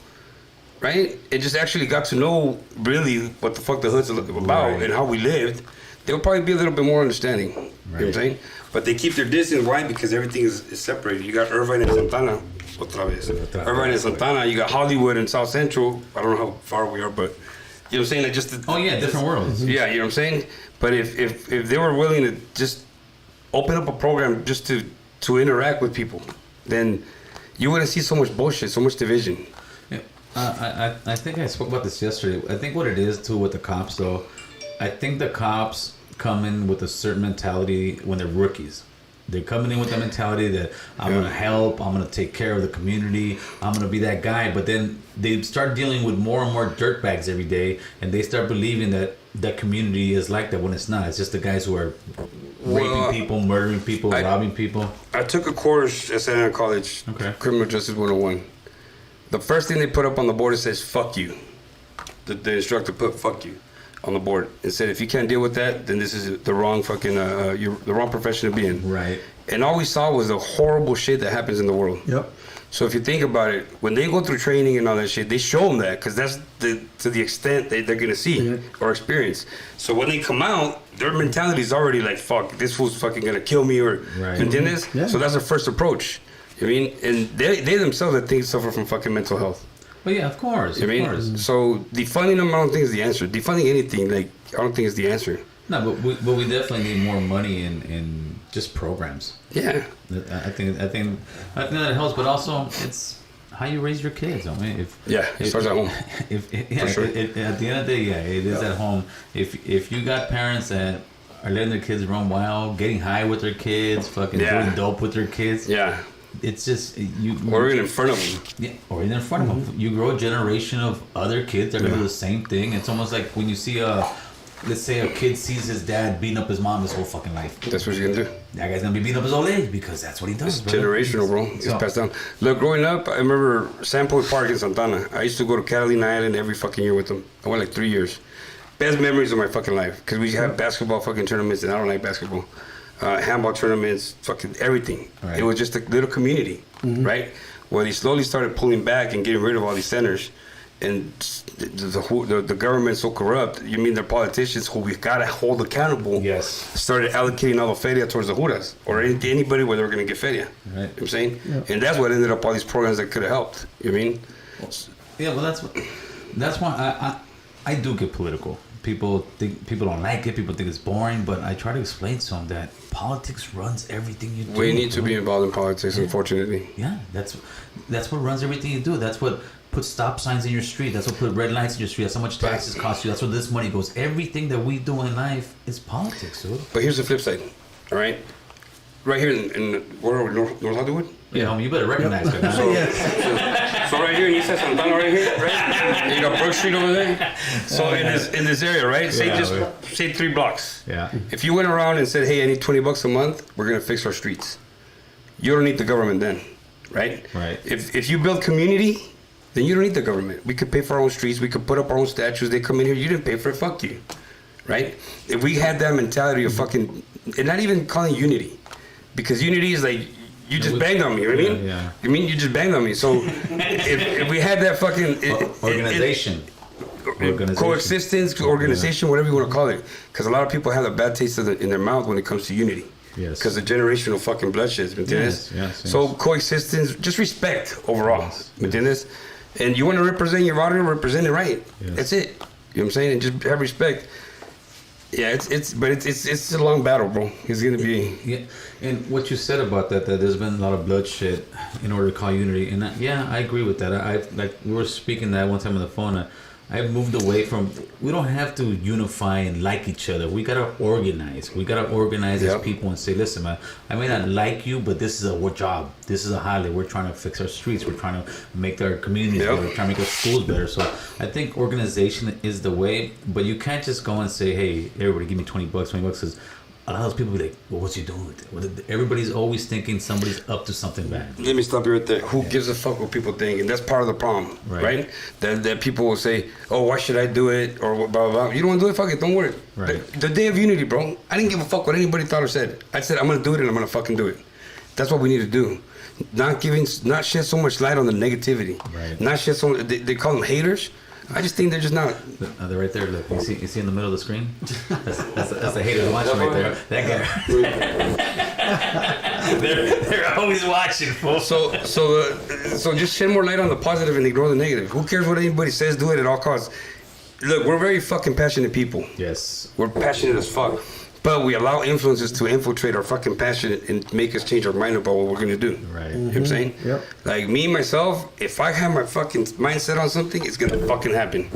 Speaker 1: right, it just actually got to know really what the fuck the hood's about
Speaker 3: Right.
Speaker 1: and how we lived, they'll probably be a little bit more understanding. You know what I'm saying? But they keep their distance. Why? Because everything is separated. You got Irvine and Santana. Otra vez. Irvine and Santana. You got Hollywood and South Central. I don't know how far we are, but you know what I'm saying? Like just
Speaker 3: different worlds.
Speaker 1: Yeah, you know what I'm saying? But if they were willing to just open up a program just to interact with people, then you wouldn't see so much bullshit, so much division.
Speaker 3: Yeah. I think I spoke about this yesterday. I think what it is too with the cops though, I think the cops come in with a certain mentality when they're rookies. They're coming in with the mentality that I'm going to help, I'm going to take care of the community, I'm going to be that guy. But then they start dealing with more and more dirtbags every day, and they start believing that that community is like that when it's not. It's just the guys who are raping people, murdering people, robbing people.
Speaker 1: I took a course at Santa Ana College, Criminal Justice 101. The first thing they put up on the board, it says, fuck you. The instructor put, fuck you on the board and said, if you can't deal with that, then this is the wrong fucking, you're the wrong profession to be in.
Speaker 3: Right.
Speaker 1: And all we saw was the horrible shit that happens in the world.
Speaker 2: Yep.
Speaker 1: So if you think about it, when they go through training and all that shit, they show them that because that's to the extent they're going to see or experience. So when they come out, their mentality is already like, fuck, this fool's fucking going to kill me or, ¿entiendes?
Speaker 2: Yeah.
Speaker 1: So that's their first approach. I mean, and they themselves, I think, suffer from fucking mental health.
Speaker 3: Well, yeah, of course. Of course.
Speaker 1: So defunding them, I don't think is the answer. Defunding anything, like, I don't think is the answer.
Speaker 3: No, but we definitely need more money in just programs.
Speaker 1: Yeah.
Speaker 3: I think that helps, but also it's how you raise your kids. I mean,
Speaker 1: it starts at home.
Speaker 3: For sure. At the end of the day, it is at home. If you got parents that are letting their kids run wild, getting high with their kids, fucking doing dope with their kids.
Speaker 1: Yeah.
Speaker 3: It's just you.
Speaker 1: Or even in front of them.
Speaker 3: Yeah, or even in front of them. You grow a generation of other kids that are gonna do the same thing. It's almost like when you see let's say a kid sees his dad beating up his mom his whole fucking life.
Speaker 1: That's what you're gonna do.
Speaker 3: That guy's gonna be beating up his old age because that's what he does.
Speaker 1: It's generational, bro. It's passed down. Look, growing up, I remember Sandpoint Park in Santana. I used to go to Catalina Island every fucking year with them. I went like 3 years. Best memories of my fucking life because we had basketball fucking tournaments, and I don't like basketball. Handball tournaments, fucking everything. Right. It was just a little community, right? Well, they slowly started pulling back and getting rid of all these centers, and the government's so corrupt. You mean their politicians, who we gotta hold accountable, started allocating all the feria towards the juras or anybody where they were gonna get feria. Right. You know what I'm saying, and that's what ended up all these programs that could have helped. You know what I mean?
Speaker 3: Yeah, well, that's why I do get political. People don't like it. People think it's boring, but I try to explain to them that politics runs everything you do.
Speaker 1: We need to be involved in politics, unfortunately.
Speaker 3: Yeah, that's what runs everything you do. That's what puts stop signs in your street. That's what put red lights in your street. That's how much taxes cost you. That's where this money goes. Everything that we do in life is politics, dude.
Speaker 1: But here's the flip side, all right? Right here in where are we, North Hollywood?
Speaker 3: Yeah, homie, you better recognize that now.
Speaker 1: So right here in East Santana, right here, right? You got Brook Street over there. So in this area, right? Say 3 blocks.
Speaker 3: Yeah.
Speaker 1: If you went around and said, "Hey, I need $20 a month. We're gonna fix our streets," you don't need the government then, right?
Speaker 3: Right.
Speaker 1: If you build community, then you don't need the government. We could pay for our own streets. We could put up our own statues. They come in here. You didn't pay for it. Fuck you, right? If we had that mentality of fucking, and not even calling unity, because unity is like. You just banged on me, you know what I mean?
Speaker 3: Yeah.
Speaker 1: You mean you just banged on me? So if we had that fucking
Speaker 3: organization,
Speaker 1: coexistence, organization, whatever you want to call it, because a lot of people have a bad taste in their mouth when it comes to unity.
Speaker 3: Yes.
Speaker 1: Because of generational fucking bloodshed, ¿me entiendes?
Speaker 3: Yes.
Speaker 1: So coexistence, just respect overall, ¿me entiendes? And you want to represent your audience, represent it right.
Speaker 3: Yes.
Speaker 1: That's it. You know what I'm saying? And just have respect. Yeah, it's a long battle, bro. It's gonna be.
Speaker 3: Yeah, and what you said about that there's been a lot of bloodshed in order to call unity, and I agree with that. I like we were speaking that one time on the phone. I moved away from. We don't have to unify and like each other. We gotta organize. We gotta organize as people and say, listen, man, I may not like you, but this is a job. This is a highlight. We're trying to fix our streets. We're trying to make our communities better. We're trying to make our schools better. So I think organization is the way. But you can't just go and say, hey, everybody, give me $20, because a lot of those people be like, well, what's he doing with it? Everybody's always thinking somebody's up to something bad.
Speaker 1: Let me stop you right there. Who gives a fuck what people think? And that's part of the problem, right? That people will say, oh, why should I do it? Or blah, blah, blah. You don't want to do it? Fuck it. Don't worry.
Speaker 3: Right.
Speaker 1: The day of unity, bro. I didn't give a fuck what anybody thought or said. I said, I'm going to do it and I'm going to fucking do it. That's what we need to do. Not shed so much light on the negativity.
Speaker 3: Right.
Speaker 1: Not shed so much, they call them haters. I just think they're just not.
Speaker 3: They're right there. Look, you see in the middle of the screen? That's the haters watching right there. That guy. they're always watching, fool.
Speaker 1: So just shed more light on the positive and ignore the negative. Who cares what anybody says? Do it at all costs. Look, we're very fucking passionate people.
Speaker 3: Yes.
Speaker 1: We're passionate as fuck. But we allow influences to infiltrate our fucking passion and make us change our mind about what we're gonna do.
Speaker 3: Right.
Speaker 1: You know what I'm saying?
Speaker 2: Yep.
Speaker 1: Like me, myself, if I have my fucking mindset on something, it's gonna fucking happen.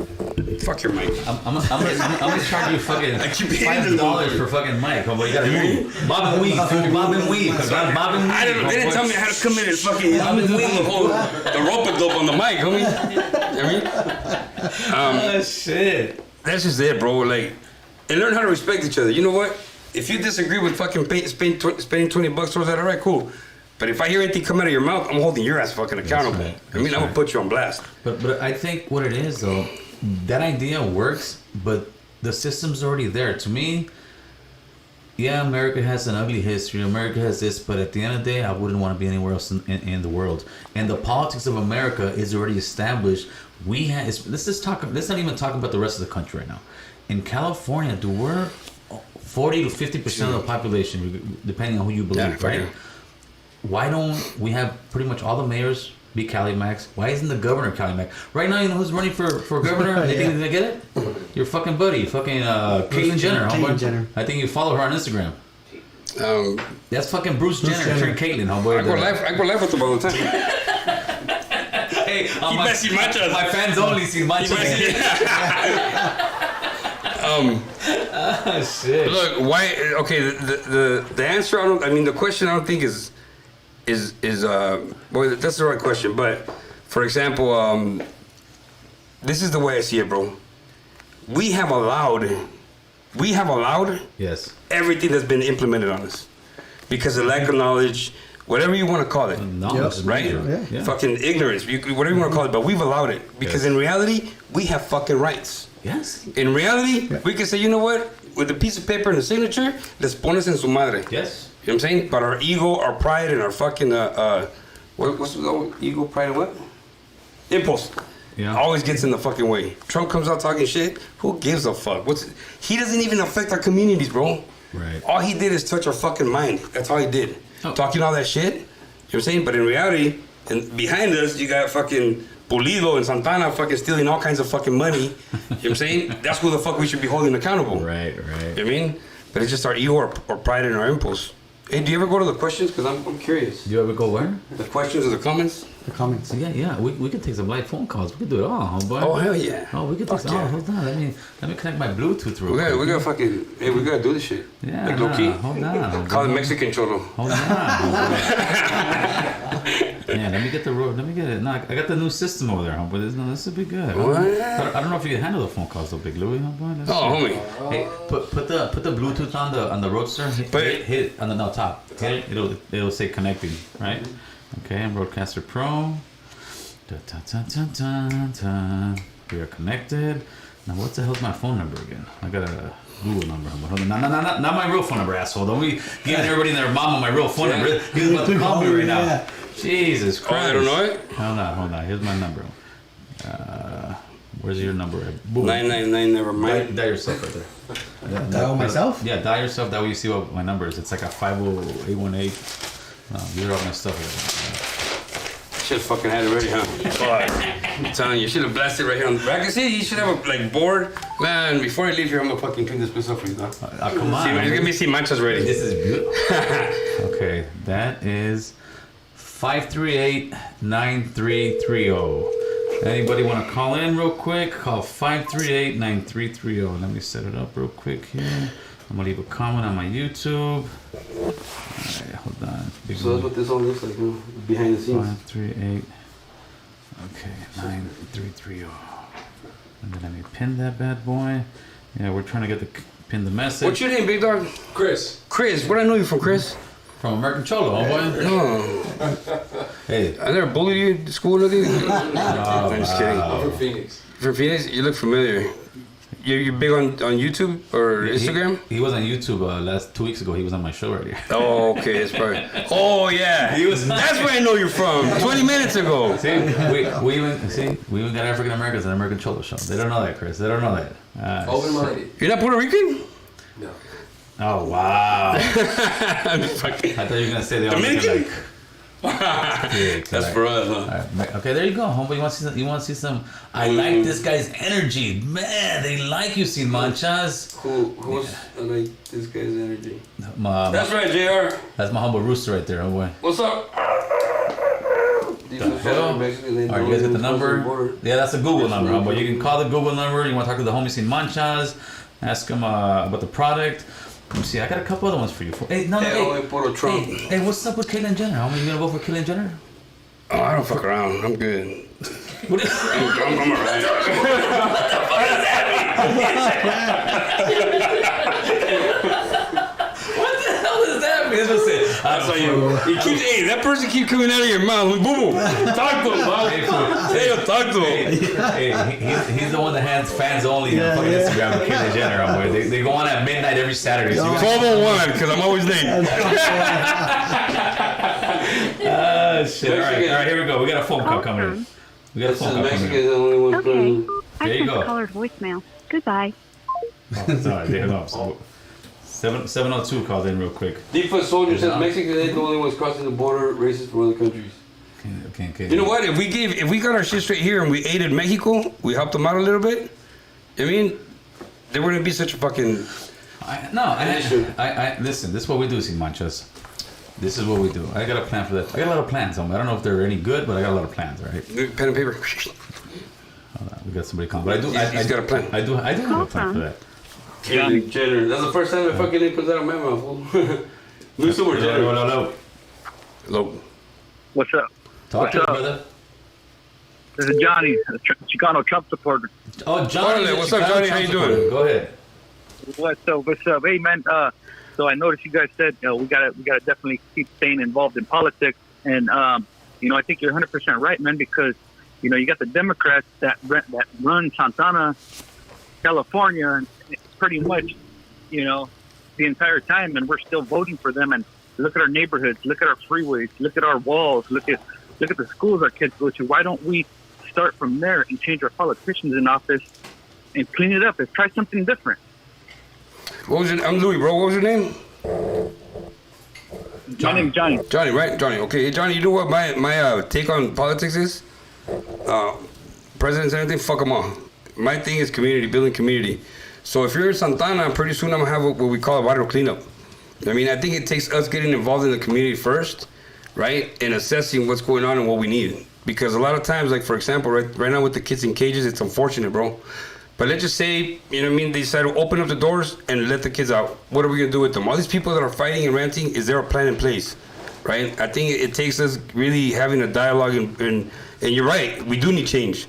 Speaker 1: Fuck your mic.
Speaker 3: I'm gonna charge you fucking
Speaker 1: I keep hitting
Speaker 3: $5 for fucking mic, homeboy. You gotta move. Bob and weave, fool. Bob and weave. Cause I'm Bob and weave.
Speaker 1: They didn't tell me how to come in and fucking
Speaker 3: Bob and weave.
Speaker 1: the rope-a-dope on the mic, homie. You know what I mean?
Speaker 3: Oh shit.
Speaker 1: That's just it, bro. Like, and learn how to respect each other. You know what? If you disagree with fucking spending $20 towards that, all right, cool. But if I hear anything come out of your mouth, I'm holding your ass fucking accountable.
Speaker 3: right.
Speaker 1: I mean, I'm gonna put you on blast.
Speaker 3: But I think what it is though, that idea works, but the system's already there. To me, yeah, America has an ugly history. America has this, but at the end of the day, I wouldn't want to be anywhere else in the world. And the politics of America is already established. Let's not even talk about the rest of the country right now. In California, we're 40 to 50% of the population, depending on who you believe,
Speaker 1: Yeah,
Speaker 3: right? Why don't we have pretty much all the mayors be Cali Macs? Why isn't the governor Cali Mac? Right now, you know who's running for governor? You think he's gonna get it? Your fucking buddy, Caitlyn Jenner.
Speaker 2: Caitlyn Jenner.
Speaker 3: I think you follow her on Instagram. That's fucking Bruce Jenner.
Speaker 2: Jenner.
Speaker 3: Caitlyn, homeboy.
Speaker 1: I go live with them all the time.
Speaker 3: Hey,
Speaker 1: Sin manchas.
Speaker 3: my fans only see manchas. Oh shit.
Speaker 1: Look, why? Okay, the answer. The question. I don't think is well, that's the right question. But for example, this is the way I see it, bro. We have allowed
Speaker 3: Yes.
Speaker 1: everything that's been implemented on us because of lack of knowledge, whatever you want to call it.
Speaker 3: Knowledge, is
Speaker 1: Right?
Speaker 3: major.
Speaker 2: Yeah.
Speaker 1: Fucking ignorance, whatever you want to call it, but we've allowed it because
Speaker 3: Yes.
Speaker 1: in reality, we have fucking rights.
Speaker 3: Yes.
Speaker 1: In reality, we can say, you know what? With a piece of paper and a signature, les pones en su madre.
Speaker 3: Yes.
Speaker 1: You know what I'm saying? But our ego, our pride, and our fucking what's the old ego, pride, and what? Impulse.
Speaker 3: Yeah.
Speaker 1: Always gets in the fucking way. Trump comes out talking shit. Who gives a fuck? He doesn't even affect our communities, bro.
Speaker 3: Right.
Speaker 1: All he did is touch our fucking mind. That's all he did.
Speaker 3: Oh.
Speaker 1: Talking all that shit. You know what I'm saying? But in reality, and behind us, you got fucking Pulido and Santana fucking stealing all kinds of fucking money. You know what I'm saying? That's who the fuck we should be holding accountable.
Speaker 3: Right.
Speaker 1: You know what I mean? But it's just our ego or pride and our impulse. Hey, do you ever go to the questions? Because I'm curious.
Speaker 3: Do you ever go where?
Speaker 1: The questions or the comments?
Speaker 2: The comments.
Speaker 3: Yeah. We can take some live phone calls. We can do it all, homeboy.
Speaker 1: Oh, hell yeah.
Speaker 3: Oh, we can take
Speaker 1: Fuck
Speaker 3: some.
Speaker 1: yeah.
Speaker 3: Oh, hold on. Let me connect my Bluetooth real quick.
Speaker 1: We gotta fucking, hey, we gotta do this shit.
Speaker 3: Yeah.
Speaker 1: Like low key.
Speaker 3: Hold on.
Speaker 1: Call it Mexican cholo.
Speaker 3: Hold on. Yeah, let me get it. No, I got the new system over there, homeboy. This will be good.
Speaker 1: What?
Speaker 3: I don't know if you can handle the phone calls, though, Big Louie, homeboy. Let's
Speaker 1: Oh,
Speaker 3: see.
Speaker 1: homie.
Speaker 3: Hey, put the Bluetooth on the Roadster. Hit it on the top. Hit it. It'll say connecting, right? Okay, I'm Roadcaster Pro. We are connected. Now, what the hell's my phone number again? I got a Google number. Hold on. Not my real phone number, asshole. Don't be giving everybody and their mama my real phone number. He's about to call me right now.
Speaker 2: Yeah.
Speaker 3: Jesus
Speaker 1: Oh,
Speaker 3: Christ.
Speaker 1: I don't know it?
Speaker 3: Hold on. Here's my number. Where's your number at? Boom.
Speaker 1: 999, never mind.
Speaker 3: Dial yourself right there.
Speaker 2: Dial myself?
Speaker 3: Yeah, dial yourself. That way you see what my number is. It's like a 50818. These are all my stuff.
Speaker 1: Should have fucking had it ready, huh? Fuck. I'm telling you, you should have blasted right here on the back. I see you should have a board. Man, before I leave here, I'm gonna fucking clean this place up for you, dog.
Speaker 3: Come on.
Speaker 1: See, it's gonna be Sin manchas ready.
Speaker 3: This is beautiful. Okay, that is 538-9330. Anybody want to call in real quick? Call 538-9330. Let me set it up real quick here. I'm gonna leave a comment on my YouTube. Alright, hold on. Big
Speaker 1: So that's what this all looks like, huh? Behind the scenes.
Speaker 3: 538. Okay, 9330. And then let me pin that bad boy. Yeah, we're trying to pin the message.
Speaker 1: What's your name, big dog?
Speaker 4: Chris.
Speaker 1: Chris. Where I know you from, Chris?
Speaker 3: From American Cholo, homeboy.
Speaker 1: Oh,
Speaker 3: Hey.
Speaker 1: I never bullied you in school or anything. I'm just kidding.
Speaker 4: I'm from Phoenix.
Speaker 1: From Phoenix, you look familiar. You're big on YouTube or Instagram?
Speaker 3: He was on YouTube last 2 weeks ago. He was on my show right here.
Speaker 1: Oh, okay. It's probably. Oh, yeah. That's where I know you're from. 20 minutes ago.
Speaker 3: See, we even got African Americans on American Cholo Show. They don't know that, Chris. They don't know that.
Speaker 4: Open-minded.
Speaker 1: You're not Puerto Rican?
Speaker 4: No.
Speaker 3: Oh wow!
Speaker 1: I'm fucking.
Speaker 3: I thought you were gonna say they all
Speaker 1: Dominican?
Speaker 3: look alike.
Speaker 1: That's for us, huh?
Speaker 3: All right. Okay, there you go, homeboy. You want to see some? I like this guy's energy, man. They like you, Sin Manchas.
Speaker 1: Who's I like this guy's energy?
Speaker 3: That's
Speaker 1: right, JR.
Speaker 3: That's my humble rooster right there, homeboy.
Speaker 1: What's up?
Speaker 3: The hell? All right, you guys get the number? Yeah, that's a Google number, homeboy. You can call the Google number. You want to talk to the homie Sin Manchas? Ask him about the product. Let me see. I got a couple other ones for you. Hey, hey, what's up with Caitlyn Jenner? How many you gonna vote for Caitlyn Jenner?
Speaker 1: Oh, I don't fuck around. I'm good.
Speaker 3: What is
Speaker 1: I'm alright.
Speaker 3: What the hell does that mean? That's what
Speaker 1: I saw you. Hey, that person keeps coming out of your mouth. Boo boo. Talk to him, man. Hey, talk to him.
Speaker 3: Hey, he's the one that has fans only on fucking Instagram with Caitlyn Jenner. Homeboy. They go on at midnight every Saturday. So
Speaker 1: 12:01 because I'm always late.
Speaker 3: Shit. All right, here we go. We got a phone call coming in. We got a phone call coming in.
Speaker 1: the only one
Speaker 7: Okay.
Speaker 3: There you
Speaker 7: I
Speaker 3: go.
Speaker 7: sent the caller's voicemail. Goodbye.
Speaker 3: Oh, sorry, they hung up. So 702 called in real quick.
Speaker 1: Deep Foot Soldier says Mexico ain't the only ones crossing the border racist from other countries.
Speaker 3: Okay.
Speaker 1: You know what? If we got our shit straight here and we aided Mexico, we helped them out a little bit. I mean, there wouldn't be such a fucking.
Speaker 3: I listen. This is what we do, Sin Manchas. This is what we do. I got a plan for that. I got a lot of plans on me. I don't know if they're any good, but I got a lot of plans, right?
Speaker 1: Pen and paper.
Speaker 3: Hold on, we got somebody calling. But
Speaker 1: He's got a plan.
Speaker 3: I do have a plan for that.
Speaker 1: Caitlyn Jenner. That's the first time that fucking name comes out of my mouth. Louie Sin or Jenner. Hello.
Speaker 8: What's up?
Speaker 3: Talk to
Speaker 8: What's
Speaker 3: me,
Speaker 8: up?
Speaker 3: brother.
Speaker 8: This is Johnny, a Chicano Trump supporter.
Speaker 3: Oh, Johnny.
Speaker 1: What's up, Johnny? How you doing?
Speaker 3: Go ahead.
Speaker 8: What's up? Hey, man. So I noticed you guys said we gotta definitely keep staying involved in politics, and I think you're 100% right, man. Because you got the Democrats that run Santana, California, and pretty much the entire time, and we're still voting for them. And look at our neighborhoods, look at our freeways, look at our walls, look at the schools our kids go to. Why don't we start from there and change our politicians in office and clean it up? Let's try something different.
Speaker 1: I'm Louie, bro. What was your name?
Speaker 8: My name's Johnny.
Speaker 1: Johnny, right? Johnny. Okay, hey, Johnny. You know what my take on politics is? Presidents and everything, fuck them all. My thing is community, building community. So if you're in Santana, pretty soon I'm gonna have what we call a vital cleanup. I mean, I think it takes us getting involved in the community first, right, and assessing what's going on and what we need. Because a lot of times, like for example, right now with the kids in cages, it's unfortunate, bro. But let's just say, they decide to open up the doors and let the kids out. What are we gonna do with them? All these people that are fighting and ranting, is there a plan in place, right? I think it takes us really having a dialogue, and you're right, we do need change.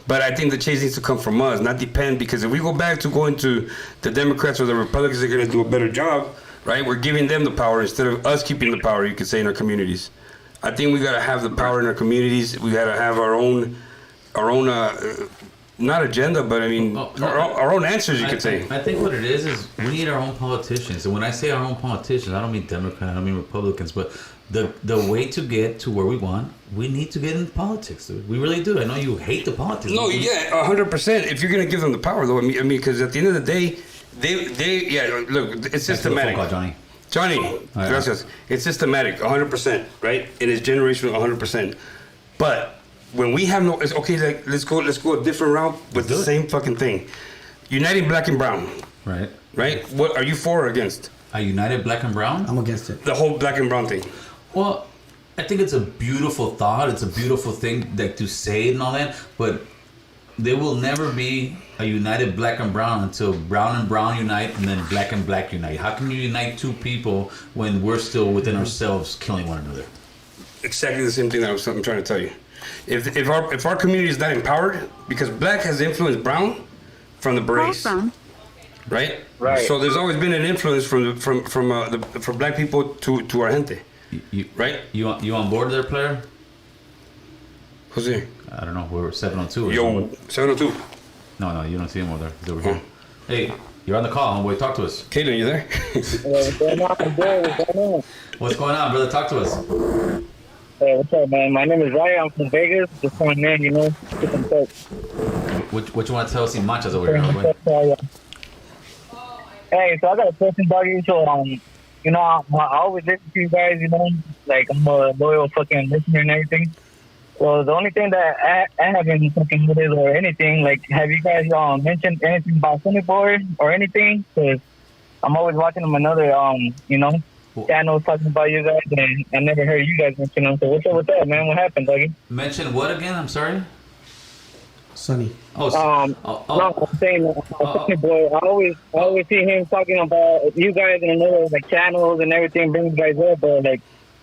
Speaker 1: But I think the change needs to come from us, not depend, because if we go back to going to the Democrats or the Republicans, they're gonna do a better job, right? We're giving them the power instead of us keeping the power, you could say, in our communities. I think we gotta have the power in our communities. We gotta have our own not agenda, but I mean, our own answers, you could say.
Speaker 3: I think what it is we need our own politicians. And when I say our own politicians, I don't mean Democrats, I don't mean Republicans, but the way to get to where we want, we need to get into politics, dude. We really do. I know you hate the politics.
Speaker 1: No, yeah, 100%. If you're gonna give them the power, though, I mean, because at the end of the day, look, it's systematic.
Speaker 3: Call, Johnny.
Speaker 1: Gracias. It's systematic, 100%, right? It is generational, 100%. But when we have okay, let's go a different route with the same fucking thing. Uniting black and brown. Right? What are you for or against?
Speaker 3: A united black and brown?
Speaker 2: I'm against it.
Speaker 1: The whole black and brown thing.
Speaker 3: Well, I think it's a beautiful thought. It's a beautiful thing to say and all that, but there will never be a united black and brown until brown and brown unite and then black and black unite. How can you unite two people when we're still within ourselves killing one another?
Speaker 1: Exactly the same thing that I'm trying to tell you. If our community is not empowered, because black has influenced brown from the berets, right?
Speaker 8: Right.
Speaker 1: So there's always been an influence from black people to our gente, right?
Speaker 3: You on board there, player?
Speaker 1: Who's here?
Speaker 3: I don't know. We're 702.
Speaker 1: Yo, 702.
Speaker 3: No, you don't see him over there. He's over here. Hey, you're on the call, homeboy. Talk to us.
Speaker 1: Caitlin, you there?
Speaker 3: What's going on, brother? Talk to us.
Speaker 9: Hey, what's up, man? My name is Ryan. I'm from Vegas. Just calling in, you know, get some tips.
Speaker 3: What you want to tell us in manchas over here, homeboy?
Speaker 9: Hey, so I got a question, doggy. So, you know, I always listen to you guys, you know, like I'm a loyal fucking listener and everything. So the only thing that I haven't fucking with it or anything, like, have you guys mentioned anything about Sunny Boy or anything? Because I'm always watching them another, you know, channels talking about you guys, and I never heard you guys mention them. So what's up with that, man? What happened, doggy?
Speaker 3: Mention what again? I'm sorry.
Speaker 2: Sunny.
Speaker 3: Oh,
Speaker 9: No, I'm saying, Sunny Boy. I always see him talking about you guys and another like channels and everything, bring you guys up, but like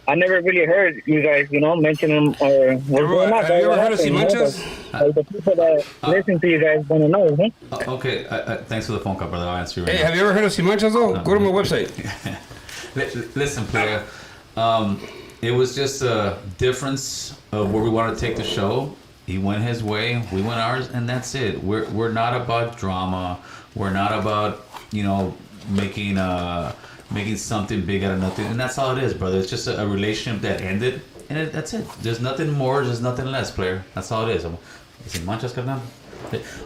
Speaker 9: I never really heard you guys, you know, mention them or what's going on.
Speaker 1: Have you ever heard of Manchas?
Speaker 9: Like the people that listen to you guys want to know, huh?
Speaker 3: Okay. Thanks for the phone call, brother. I'll answer you right
Speaker 1: Hey,
Speaker 3: now.
Speaker 1: have you ever heard of Manchas though? Go to my website.
Speaker 3: Listen, player. It was just a difference of where we wanted to take the show. He went his way, we went ours, and that's it. We're not about drama. We're not about, you know, making something big out of nothing. And that's all it is, brother. It's just a relationship that ended, and that's it. There's nothing more. There's nothing less, player. That's all it is. Is it manchas, carnal?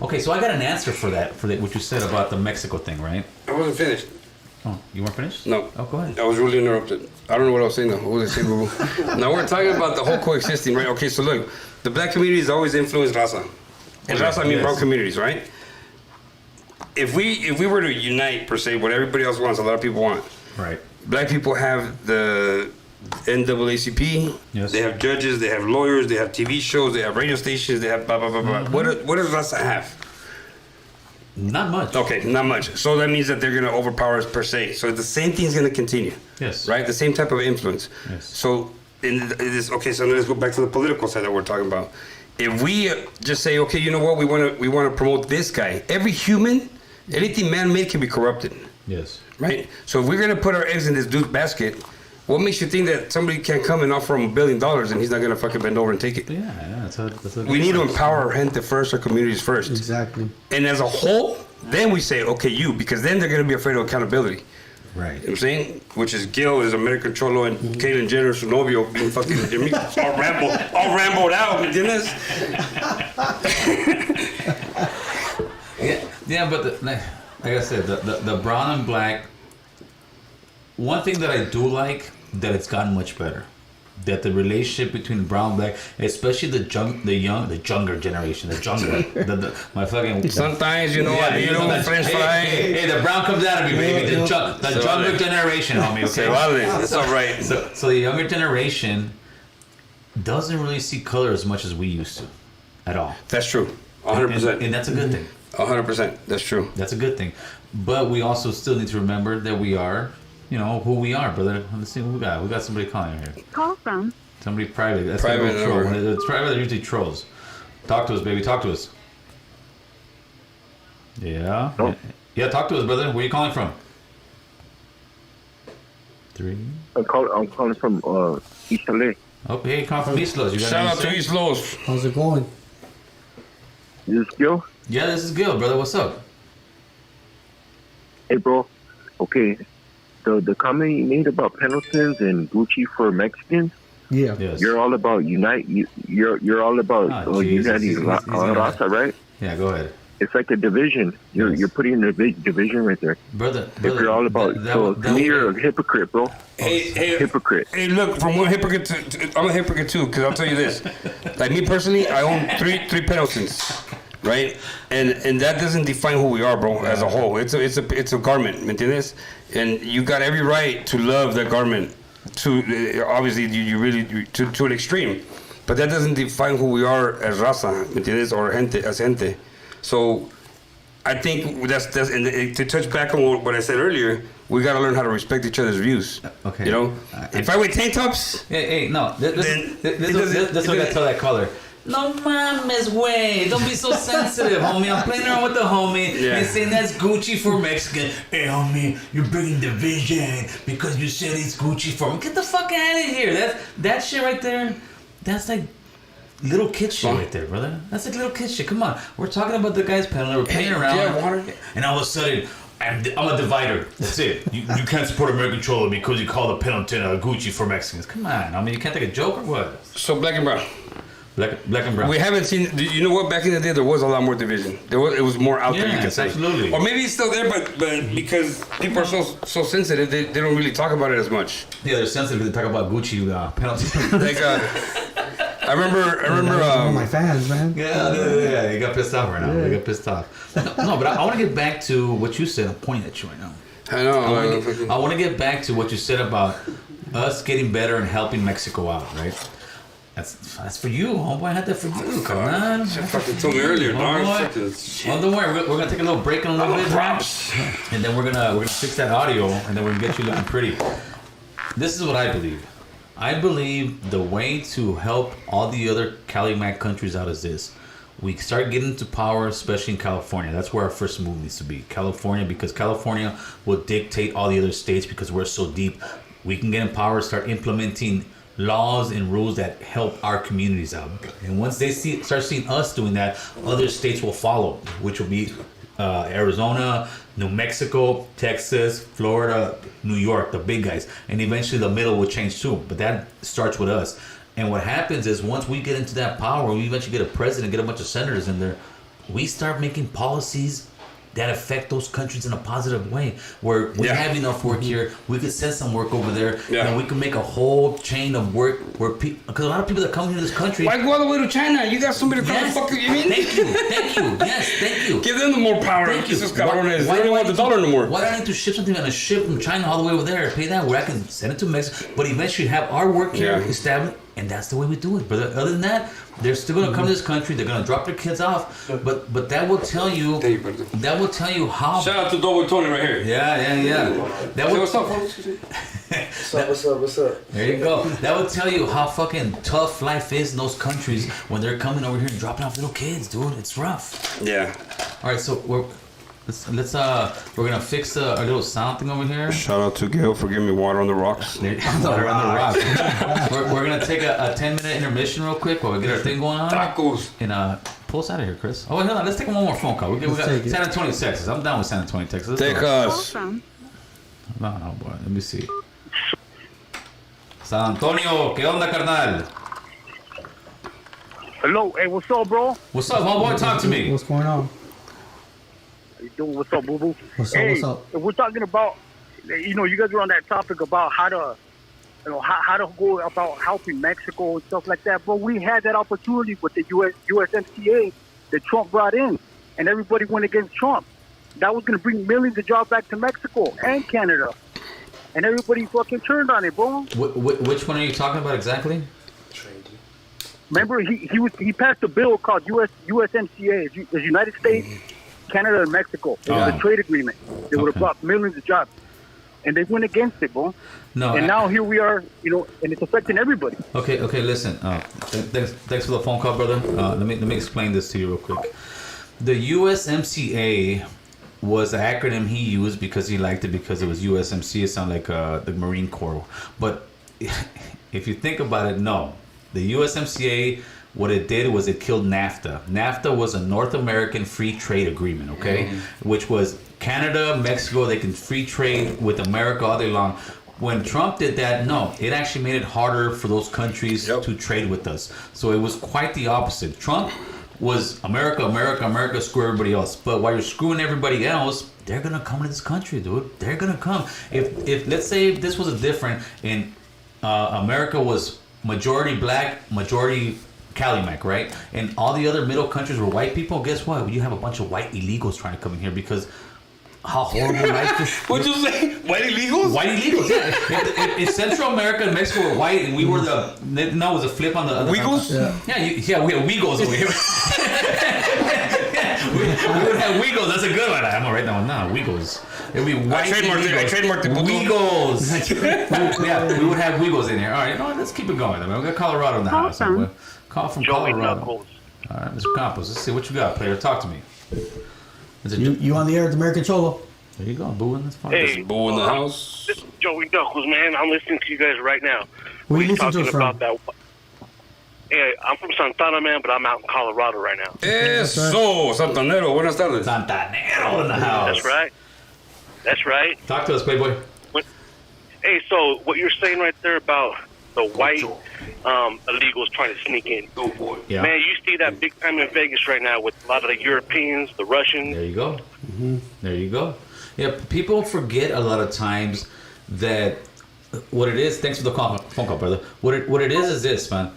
Speaker 3: Okay, so I got an answer for that, what you said about the Mexico thing, right?
Speaker 1: I wasn't finished.
Speaker 3: Oh, you weren't finished?
Speaker 1: No.
Speaker 3: Oh, go ahead.
Speaker 1: I was really interrupted. I don't know what I was saying though. What was I saying, boo? Now we're talking about the whole coexisting, right? Okay, so look, the black community has always influenced Raza. And Raza, I mean brown communities, right? If we were to unite, per se, what everybody else wants, a lot of people want.
Speaker 3: Right.
Speaker 1: Black people have the NAACP.
Speaker 3: Yes.
Speaker 1: They have judges, they have lawyers, they have TV shows, they have radio stations, they have blah, blah, blah, blah. What does Raza have?
Speaker 3: Not much.
Speaker 1: Okay, not much. So that means that they're going to overpower us per se. So the same thing is going to continue.
Speaker 3: Yes.
Speaker 1: Right? The same type of influence.
Speaker 3: Yes.
Speaker 1: So in this, okay, so let's go back to the political side that we're talking about. If we just say, okay, you know what, we want to promote this guy. Every human, anything man-made can be corrupted.
Speaker 3: Yes.
Speaker 1: Right? So if we're going to put our eggs in this dude's basket, what makes you think that somebody can't come and offer him $1 billion and he's not going to fucking bend over and take it?
Speaker 3: Yeah, that's a
Speaker 1: We need to empower our gente first, our communities first.
Speaker 2: Exactly.
Speaker 1: And as a whole, then we say, okay, you, because then they're going to be afraid of accountability.
Speaker 3: Right.
Speaker 1: You know what I'm saying? Which is Gil is American Cholo and Caitlyn Jenner, su novio, being fucking all rambled out, ¿me entiendes?
Speaker 3: Yeah, but like I said, the brown and black. One thing that I do like that it's gotten much better. That the relationship between brown and black, especially the younger generation, my fucking.
Speaker 1: Sometimes, you know,
Speaker 3: Yeah,
Speaker 1: a
Speaker 3: you know
Speaker 1: little
Speaker 3: that-
Speaker 1: French fry.
Speaker 3: Hey, the brown comes out of me, baby. The younger generation, homie.
Speaker 1: Se
Speaker 3: Okay.
Speaker 1: vale. That's all right.
Speaker 3: So the younger generation doesn't really see color as much as we used to, at all.
Speaker 1: That's true. 100%.
Speaker 3: And that's a good thing.
Speaker 1: 100%. That's true.
Speaker 3: That's a good thing. But we also still need to remember that we are, you know, who we are, brother. Let's see what we got. We got somebody calling here.
Speaker 7: Call from.
Speaker 3: Somebody private. That's
Speaker 1: Private
Speaker 3: a troll.
Speaker 1: number.
Speaker 3: When it's private, they're usually trolls. Talk to us, baby. Talk to us. Yeah.
Speaker 10: Oh.
Speaker 3: Yeah, talk to us, brother. Where are you calling from? 3.
Speaker 10: I'm calling from East LA.
Speaker 3: Oh, hey, calling from East Los. You got
Speaker 1: Shout out
Speaker 3: anything
Speaker 1: to
Speaker 3: say?
Speaker 1: East Los.
Speaker 2: How's it going?
Speaker 10: Is this Gil?
Speaker 3: Yeah, this is Gil, brother. What's up?
Speaker 10: Hey, bro. Okay. The comment you made about Pendletons and Gucci for Mexicans,
Speaker 2: Yeah.
Speaker 3: Yes.
Speaker 10: you're all about unite. You're all about
Speaker 3: Jesus.
Speaker 10: uniting
Speaker 3: He's gonna-
Speaker 10: Raza, right?
Speaker 3: Yeah, go ahead.
Speaker 10: It's like a division.
Speaker 3: Yes.
Speaker 10: You're putting a big division right there.
Speaker 3: Brother,
Speaker 10: If you're all about, to me, you're a hypocrite, bro.
Speaker 1: Hey,
Speaker 10: Hypocrite.
Speaker 1: Hey, look, from one hypocrite to I'm a hypocrite too, because I'll tell you this. Like me personally, I own three Pendletons, right? And that doesn't define who we are, bro, as a whole. It's a garment, ¿me entiendes? And you got every right to love that garment. To obviously you really to an extreme, but that doesn't define who we are as raza, ¿me entiendes? Or gente. So I think that's and to touch back on what I said earlier, we got to learn how to respect each other's views.
Speaker 3: Okay.
Speaker 1: You know, if I wear tank tops,
Speaker 3: Hey, no. This is what I tell that caller. No mames, way. Don't be so sensitive, homie. I'm playing around with the homie.
Speaker 1: Yeah.
Speaker 3: He's saying that's Gucci for Mexican. Hey, homie, you're bringing division because you said it's Gucci for me. Get the fuck out of here. That shit right there, that's like little kid shit right there, brother. That's like little kid shit. Come on. We're talking about the guys peddling. We're playing around.
Speaker 1: Yeah, water.
Speaker 3: And all of a sudden, I'm a divider. That's it. You can't support American Cholo because you call the Pendleton Gucci for Mexicans. Come on. I mean, you can't take a joke or what?
Speaker 1: So black and brown.
Speaker 3: Black and brown.
Speaker 1: We haven't seen. You know what? Back in the day, there was a lot more division. It was more out there. You could say.
Speaker 3: Absolutely.
Speaker 1: Or maybe it's still there, but because people are so sensitive, they don't really talk about it as much.
Speaker 3: Yeah, they're sensitive. They talk about Gucci Pendleton.
Speaker 1: Like, I remember.
Speaker 2: One of my fans, man.
Speaker 3: Yeah. You got pissed off right now. You got pissed off. No, but I want to get back to what you said. I'm pointing at you right now.
Speaker 1: I know.
Speaker 3: I want to get back to what you said about us getting better and helping Mexico out, right? That's for you, homeboy. I had that for you. Come on.
Speaker 1: You fucking told me earlier, dog.
Speaker 3: Well, don't worry. We're gonna take a little break in a little bit, right? And then we're gonna fix that audio, and then we're gonna get you looking pretty. This is what I believe. I believe the way to help all the other Cali Mac countries out is this. We start getting to power, especially in California. That's where our first move needs to be. California, because California will dictate all the other states because we're so deep. We can get in power, start implementing laws and rules that help our communities out. And once they start seeing us doing that, other states will follow, which will be Arizona, New Mexico, Texas, Florida, New York, the big guys. And eventually the middle will change too. But that starts with us. And what happens is once we get into that power, we eventually get a president, get a bunch of senators in there, we start making policies that affect those countries in a positive way. Where we have enough work here, we could send some work over there, and we can make a whole chain of work where people, because a lot of people that come into this country.
Speaker 1: Why go all the way to China? You got somebody to come and fuck you. You mean?
Speaker 3: Thank you. Yes, thank you.
Speaker 1: Give them the more power.
Speaker 3: Thank you.
Speaker 1: Why don't want the dollar no more?
Speaker 3: Why do I need to ship something on a ship from China all the way over there? Pay that where I can send it to Mexico, but eventually have our work here established. And that's the way we do it. But other than that, they're still going to come to this country. They're going to drop their kids off. But that will tell you. That will tell you how.
Speaker 1: Shout out to Doughboy Tony right here.
Speaker 3: Yeah. That will,
Speaker 1: what's up, folks?
Speaker 5: What's up?
Speaker 3: There you go. That will tell you how fucking tough life is in those countries when they're coming over here and dropping off little kids, dude. It's rough.
Speaker 1: Yeah.
Speaker 3: All right, so we're gonna fix our little sound thing over here.
Speaker 1: Shout out to Gail for giving me water on the rocks.
Speaker 3: Water on the rocks. we're gonna take a 10-minute intermission real quick while we get our thing going on.
Speaker 1: Tacos.
Speaker 3: And pull us out of here, Chris. Oh wait, hold on. Let's take one more phone call. We got San Antonio, Texas. I'm down with San Antonio, Texas.
Speaker 1: Take us.
Speaker 3: No, boy. Let me see. San Antonio, ¿qué onda, carnal?
Speaker 8: Hello, hey, what's up, bro?
Speaker 3: What's up, homeboy? Talk to me.
Speaker 2: What's going on?
Speaker 8: How you doing? What's up, boo boo?
Speaker 2: What's up?
Speaker 8: We're talking about, you guys were on that topic about how to, how to go about helping Mexico and stuff like that. But we had that opportunity with the USMCA that Trump brought in, and everybody went against Trump. That was going to bring millions of jobs back to Mexico and Canada, and everybody fucking turned on it, bro.
Speaker 3: Which one are you talking about exactly?
Speaker 8: Remember, he passed a bill called USMCA, the United States, Canada, and Mexico. It was a trade agreement. They would have brought millions of jobs. And they went against it, bro.
Speaker 3: No.
Speaker 8: And now here we are, and it's affecting everybody.
Speaker 3: Okay, listen. Thanks for the phone call, brother. Let me explain this to you real quick. The USMCA was the acronym he used because he liked it because it was USMCA. It sounded like the Marine Corps. But if you think about it, no. The USMCA, what it did was it killed NAFTA. NAFTA was a North American free trade agreement, okay? Which was Canada, Mexico, they can free trade with America all day long. When Trump did that, no, it actually made it harder for those countries to trade with us. So it was quite the opposite. Trump was America, screw everybody else. But while you're screwing everybody else, they're gonna come to this country, dude. They're gonna come. If let's say this was a different, and America was majority black, majority Cali Mac, right? And all the other middle countries were white people. Guess what? You have a bunch of white illegals trying to come in here because how horrible life is.
Speaker 1: What'd you say? White illegals?
Speaker 3: White illegals, yeah. If Central America and Mexico were white and we were it was a flip on the other.
Speaker 1: Wiggles?
Speaker 3: Yeah, we have Wiggles over here. we would have Wiggles. That's a good one. I'm gonna write that one now. Wiggles. It'd be white.
Speaker 1: I trademarked it.
Speaker 3: Wiggles. Yeah, we would have Wiggles in here. All right, let's keep it going. We got Colorado in the house. Call from Colorado. All right, Mr. Campos. Let's see what you got, player. Talk to me.
Speaker 2: You on the air with American Cholo.
Speaker 3: There you go, Boo in this part.
Speaker 11: Hey,
Speaker 1: Boo in the house.
Speaker 11: This is Joey Knuckles, man. I'm listening to you guys right now.
Speaker 2: Where you listen to us from?
Speaker 11: Hey, I'm from Santana, man, but I'm out in Colorado right now.
Speaker 1: Eso, Santanero. Buenas tardes.
Speaker 3: Santanero in the house.
Speaker 11: That's right. That's right.
Speaker 3: Talk to us, Playboy.
Speaker 11: Hey, so what you're saying right there about the white illegals trying to sneak in.
Speaker 3: Yeah.
Speaker 11: Man, you see that big time in Vegas right now with a lot of the Europeans, the Russians.
Speaker 3: There you go. There you go. Yeah, people forget a lot of times that what it is. Thanks for the phone call, brother. What it is this, man.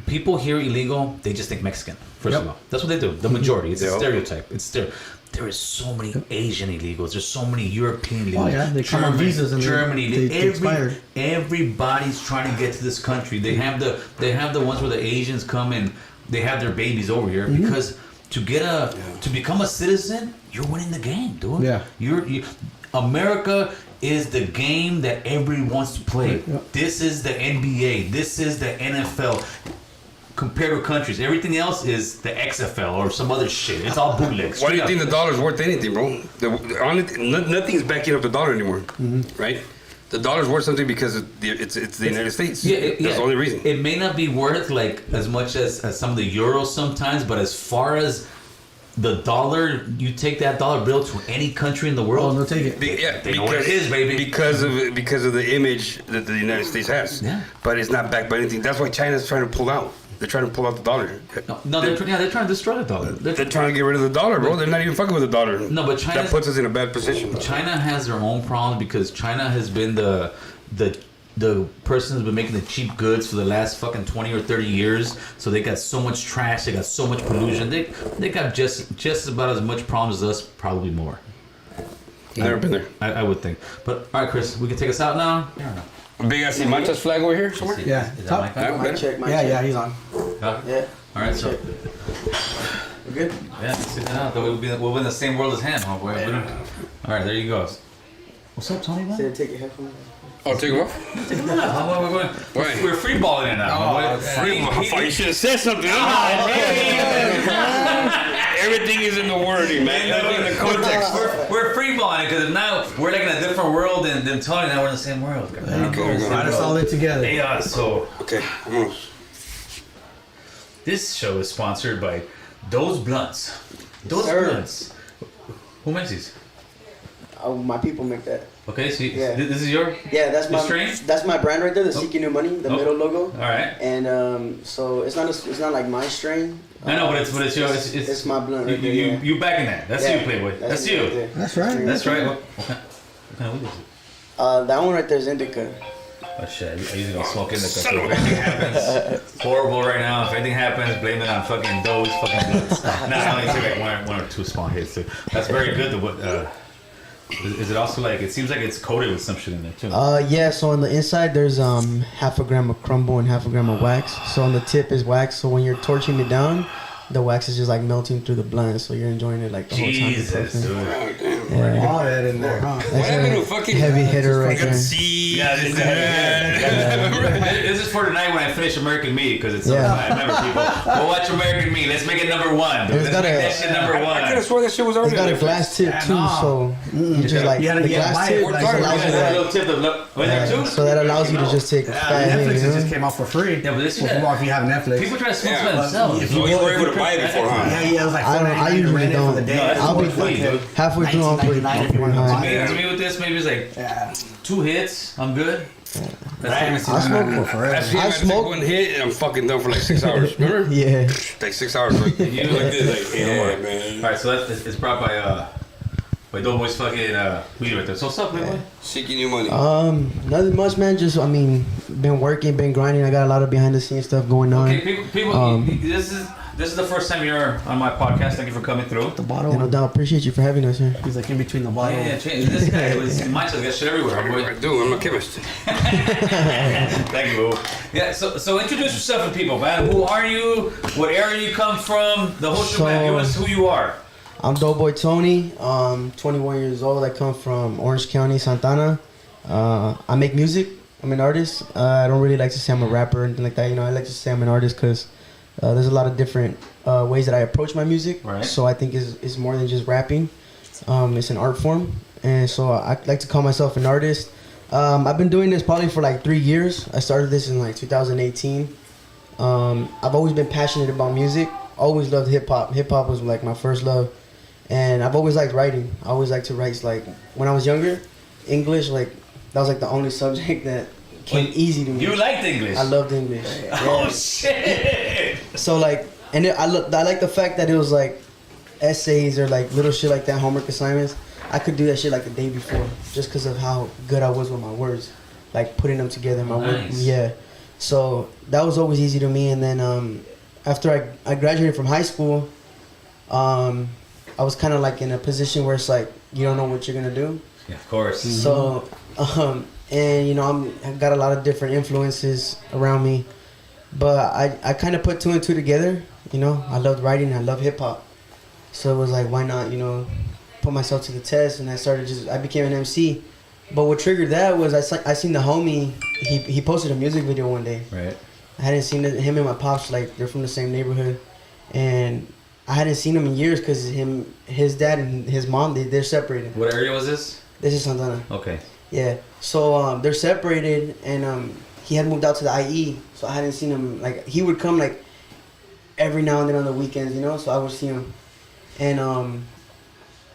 Speaker 3: People hear illegal, they just think Mexican. First of all, that's what they do. The majority. It's a stereotype. There is so many Asian illegals. There's so many European illegals.
Speaker 2: Oh yeah, they come on visas and
Speaker 3: Germany.
Speaker 2: they expired.
Speaker 3: Everybody's trying to get to this country. They have the ones where the Asians come and they have their babies over here because to become a citizen, you're winning the game, dude.
Speaker 2: Yeah.
Speaker 3: America is the game that everyone wants to play.
Speaker 2: Yep.
Speaker 3: This is the NBA. This is the NFL. Compared to countries, everything else is the XFL or some other shit. It's all bootlegs.
Speaker 1: Why do you think the dollar's worth anything, bro? Nothing's backing up the dollar anymore, right? The dollar's worth something because it's the United States. That's the only reason.
Speaker 3: It may not be worth like as much as some of the euros sometimes, but as far as the dollar, you take that dollar bill to any country in the world,
Speaker 2: they'll take it.
Speaker 3: They know what it is, baby.
Speaker 1: Because of the image that the United States has.
Speaker 3: Yeah.
Speaker 1: But it's not backed by anything. That's why China's trying to pull out. They're trying to pull out the dollar.
Speaker 3: No, they're trying to destroy the dollar.
Speaker 1: They're trying to get rid of the dollar, bro. They're not even fucking with the dollar.
Speaker 3: No, but
Speaker 1: that puts us in a bad position.
Speaker 3: China has their own problems because China has been the person who's been making the cheap goods for the last fucking 20 or 30 years. So they got so much trash. They got so much pollution. They got just about as much problems as us, probably more.
Speaker 1: Never been there.
Speaker 3: I would think. But all right, Chris, we can take us out now.
Speaker 1: Big ass manchas flag over here somewhere.
Speaker 2: Yeah.
Speaker 3: Is that
Speaker 5: My check.
Speaker 2: Yeah, he's on.
Speaker 5: Yeah.
Speaker 3: All right, so
Speaker 5: We're good.
Speaker 3: yeah, sit down. We'll be in the same world as him, homeboy. All right, there you go. What's up, Tony?
Speaker 5: Say, take your headphones.
Speaker 1: Oh, take them off.
Speaker 3: We're free balling it now.
Speaker 1: You should have said something. Everything is in the wording, man. Everything in the context.
Speaker 3: We're free balling it because now we're like in a different world than Tony. Now we're in the same world.
Speaker 2: Okay, got us all in together.
Speaker 3: Yeah, so
Speaker 1: Okay, vamos.
Speaker 3: this show is sponsored by Those Blunts. Those
Speaker 5: Sir.
Speaker 3: Blunts. Who makes these?
Speaker 5: Oh, my people make that.
Speaker 3: Okay, so
Speaker 5: Yeah.
Speaker 3: this is your
Speaker 5: Yeah, that's
Speaker 3: Your strain?
Speaker 5: that's my brand right there. The Seeking New Money, the middle logo.
Speaker 3: All right.
Speaker 5: And so it's not like my strain.
Speaker 3: I know, but it's your
Speaker 5: It's my blunt right there. Yeah.
Speaker 3: you backing that? That's
Speaker 5: Yeah.
Speaker 3: you, Playboy. That's
Speaker 5: me right
Speaker 3: you.
Speaker 5: there.
Speaker 2: That's right.
Speaker 3: That's right. What kind of weed is it?
Speaker 5: That one right there is indica.
Speaker 3: Oh shit! I usually don't smoke in the cup. If anything happens, horrible right now. If anything happens, blame it on fucking those fucking blunts. Nah, I only take like one or two small hits too. That's very good. Is it also like it seems like it's coated with some shit in there too?
Speaker 5: Yeah. So on the inside there's half a gram of crumble and half a gram of wax. So on the tip is wax. So when you're torching it down, the wax is just like melting through the blunt. So you're enjoying it like the whole time.
Speaker 3: Jesus, dude.
Speaker 5: Yeah.
Speaker 2: All that in there, huh?
Speaker 5: That's a heavy hitter right there.
Speaker 3: Yeah, this is for tonight when I finish American Me because it's I remember people. Go watch American Me. Let's make it number one. Dude. Let's make that shit number one.
Speaker 1: I could have sworn that shit was already.
Speaker 5: It's got a glass tip too, so you just like the glass tip allows you
Speaker 3: A little
Speaker 5: that.
Speaker 3: tip of there too.
Speaker 5: So that allows you to just take a fat hit.
Speaker 2: Netflix
Speaker 5: You
Speaker 2: just
Speaker 5: know?
Speaker 2: came out for free.
Speaker 3: Yeah, but this
Speaker 2: Well, if you have Netflix.
Speaker 3: people try to smoke by themselves.
Speaker 2: If
Speaker 1: You were able to buy it before, huh?
Speaker 2: Yeah, it was like
Speaker 5: I
Speaker 2: $4.99
Speaker 5: usually
Speaker 2: rent it for the
Speaker 5: don't.
Speaker 2: day.
Speaker 3: No,
Speaker 5: I'll be
Speaker 3: dude.
Speaker 5: halfway through. I'll put
Speaker 2: $19.99 if you want to
Speaker 5: one
Speaker 2: buy
Speaker 5: high.
Speaker 2: it.
Speaker 3: To me with this, maybe it's like
Speaker 2: Yeah.
Speaker 3: 2 hits. I'm good.
Speaker 2: I
Speaker 5: smoke
Speaker 2: for forever.
Speaker 1: I
Speaker 5: smoke-
Speaker 1: smoke one hit and I'm fucking done for like 6 hours. Remember?
Speaker 5: Yeah.
Speaker 1: Like 6 hours. Like,
Speaker 3: You
Speaker 1: like this. Like, yeah, man.
Speaker 3: All right, so it's brought by Doughboy's fucking weed right there. So what's up, man?
Speaker 1: Seeking new money.
Speaker 5: Nothing much, man. Just been working, been grinding. I got a lot of behind the scenes stuff going on.
Speaker 3: Okay, people, this is the first time you're on my podcast. Thank you for coming through.
Speaker 2: The bottle.
Speaker 5: No doubt. Appreciate you for having us here.
Speaker 2: He's like in between the bottle.
Speaker 3: Yeah, this guy was manchas. Got shit everywhere,
Speaker 1: I
Speaker 3: boy.
Speaker 1: do. I'm a chemist.
Speaker 3: Thank you, boo. Yeah, so introduce yourself to people, man. Who are you? What area you come from? The whole shebang. Give us who you are.
Speaker 5: I'm Doughboy Tony. 21 years old. I come from Orange County, Santana. I make music. I'm an artist. I don't really like to say I'm a rapper or anything like that. You know, I like to say I'm an artist because there's a lot of different ways that I approach my music.
Speaker 3: Right.
Speaker 5: So I think it's more than just rapping. It's an art form. And so I like to call myself an artist. I've been doing this probably for like 3 years. I started this in like 2018. I've always been passionate about music. Always loved hip hop. Hip hop was like my first love, and I've always liked writing. I always liked to write. Like when I was younger, English, like that was like the only subject that came easy to me.
Speaker 3: You liked English?
Speaker 5: I loved English.
Speaker 3: Oh shit!
Speaker 5: So like, and I like the fact that it was like essays or like little shit like that, homework assignments. I could do that shit like the day before, just because of how good I was with my words, like putting them together. My work, yeah. So that was always easy to me. And then after I graduated from high school, I was kind of like in a position where it's like you don't know what you're gonna do.
Speaker 3: Yeah, of course.
Speaker 5: So, and you know I've got a lot of different influences around me, but I kind of put two and two together. You know, I loved writing, I love hip hop, so it was like why not, you know, put myself to the test, and I became an MC. But what triggered that was I seen the homie, he posted a music video one day.
Speaker 3: Right.
Speaker 5: I hadn't seen him and my pops, like they're from the same neighborhood, and I hadn't seen him in years because his dad and his mom, they're separated.
Speaker 3: What area was this?
Speaker 5: This is Santana.
Speaker 3: Okay.
Speaker 5: Yeah. So they're separated, and he had moved out to the IE, so I hadn't seen him. Like he would come like every now and then on the weekends, you know. So I would see him, and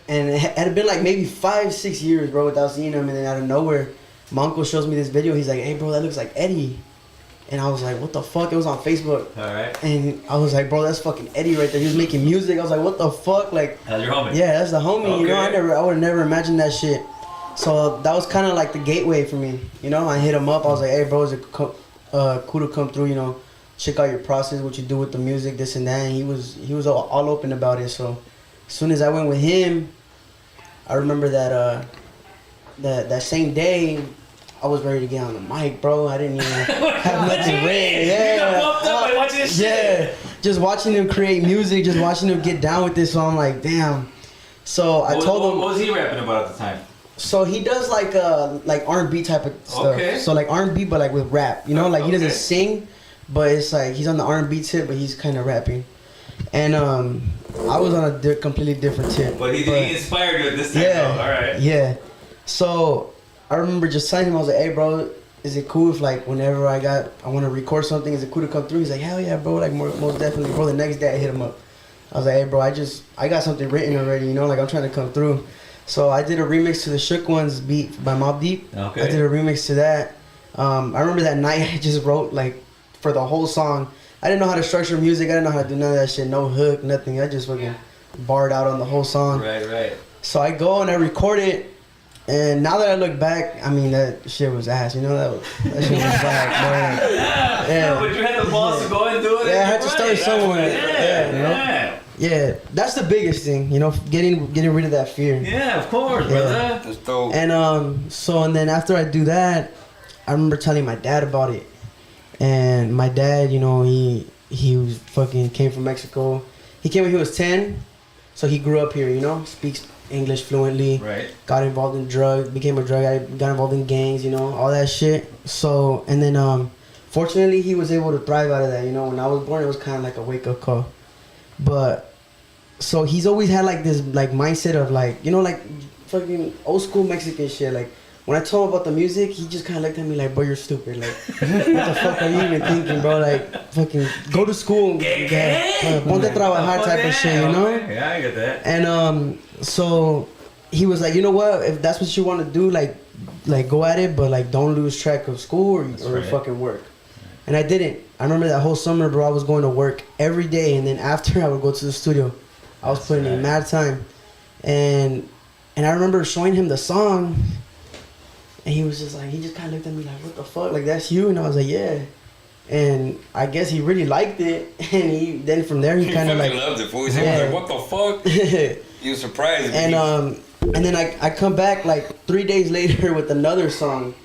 Speaker 5: it had been like maybe 5-6 years, bro, without seeing him, and then out of nowhere, my uncle shows me this video. He's like, "Hey, bro, that looks like Eddie," and I was like, "What the fuck?" It was on Facebook.
Speaker 3: All right.
Speaker 5: And I was like, "Bro, that's fucking Eddie right there." He was making music. I was like, "What the fuck?" Like,
Speaker 3: that's your homie.
Speaker 5: Yeah, that's the homie.
Speaker 3: Okay.
Speaker 5: You know, I would have never imagined that shit. So that was kind of like the gateway for me. You know, I hit him up. I was like, "Hey, bro, is it cool to come through? You know, check out your process, what you do with the music, this and that." And he was all open about it. So as soon as I went with him, I remember that that same day, I was ready to get on the mic, bro. I didn't even have nothing ready. Yeah.
Speaker 3: You got pumped up by watching this shit.
Speaker 5: Yeah. Just watching him create music, just watching him get down with this. So I'm like, damn. So I told him.
Speaker 3: What was he rapping about at the time?
Speaker 5: So he does like R&B type of stuff.
Speaker 3: Okay.
Speaker 5: So like R&B, but like with rap. You know, like he doesn't
Speaker 3: Okay.
Speaker 5: sing, but it's like he's on the R&B tip, but he's kind of rapping. And I was on a completely different tip.
Speaker 3: But he inspired you at this time.
Speaker 5: Yeah.
Speaker 3: Though. All right.
Speaker 5: Yeah. So I remember just telling him, I was like, "Hey, bro, is it cool if like whenever I want to record something, is it cool to come through?" He's like, "Hell yeah, bro, like most definitely, bro." The next day I hit him up. I was like, "Hey, bro, I got something written already, you know, like I'm trying to come through." So I did a remix to the Shook Ones beat by Mobb Deep.
Speaker 3: Okay.
Speaker 5: I did a remix to that. I remember that night I just wrote like for the whole song. I didn't know how to structure music. I didn't know how to do none of that shit. No hook, nothing. I just fucking barred out on the whole song.
Speaker 3: Right.
Speaker 5: So I go and I record it. And now that I look back, I mean, that shit was ass. You know, that shit was bad, bro.
Speaker 3: Yeah. But you had the balls to go and do it.
Speaker 5: Yeah, I had to start somewhere.
Speaker 3: Yeah,
Speaker 5: you know? Yeah, that's the biggest thing, you know, getting rid of that fear.
Speaker 3: Yeah, of course, brother.
Speaker 1: That's dope.
Speaker 5: And and then after I do that, I remember telling my dad about it. And my dad, you know, he was fucking came from Mexico. He came when he was 10, so he grew up here, you know, speaks English fluently.
Speaker 3: Right.
Speaker 5: Got involved in drugs, became a drug addict, got involved in gangs, you know, all that shit. So, and then fortunately he was able to thrive out of that, you know. When I was born, it was kind of like a wake-up call. But so he's always had like this like mindset of like, you know, like fucking old school Mexican shit. Like when I told him about the music, he just kind of looked at me like, "Bro, you're stupid. Like, what the fuck are you even thinking, bro? Like, fucking go to school, ponte trabajar type of shit, you know?"
Speaker 3: Yeah, I get that.
Speaker 5: And so he was like, "You know what? If that's what you want to do, like go at it, but like don't lose track of school or fucking work." And I didn't. I remember that whole summer, bro. I was going to work every day, and then after I would go to the studio. I was putting in mad time, and I remember showing him the song, and he was just like, he just kind of looked at me like, "What the fuck? Like that's you?" And I was like, "Yeah." And I guess he really liked it, and then from there he kind of like
Speaker 1: loved it. Fool. He was like, "What the fuck?" You were surprised.
Speaker 5: And then I come back like 3 days later with another song,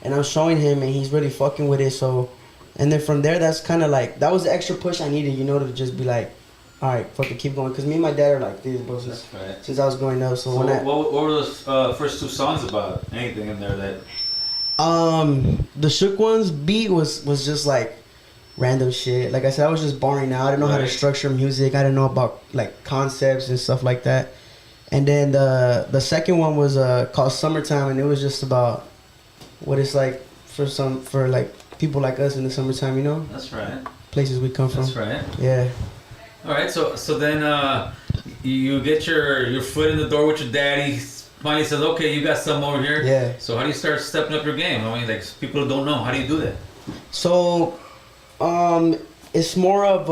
Speaker 5: and I'm showing him, and he's really fucking with it. So, and then from there, that's kind of like that was the extra push I needed, you know, to just be like, "All right, fucking keep going," because me and my dad are like this, bro, since I was growing up. So when
Speaker 3: what were those first two songs about? Anything in there that?
Speaker 5: The Shook Ones beat was just like random shit. Like I said, I was just barring out. I didn't know how to structure music. I didn't know about like concepts and stuff like that. And then the second one was called Summertime, and it was just about what it's like for like people like us in the summertime, you know.
Speaker 3: That's right.
Speaker 5: places we come from.
Speaker 3: That's right.
Speaker 5: Yeah.
Speaker 3: All right, so then you get your foot in the door with your daddy. Finally says, okay, you got some over here.
Speaker 5: Yeah.
Speaker 3: So how do you start stepping up your game? I mean, like people who don't know, how do you do that?
Speaker 5: So, it's more of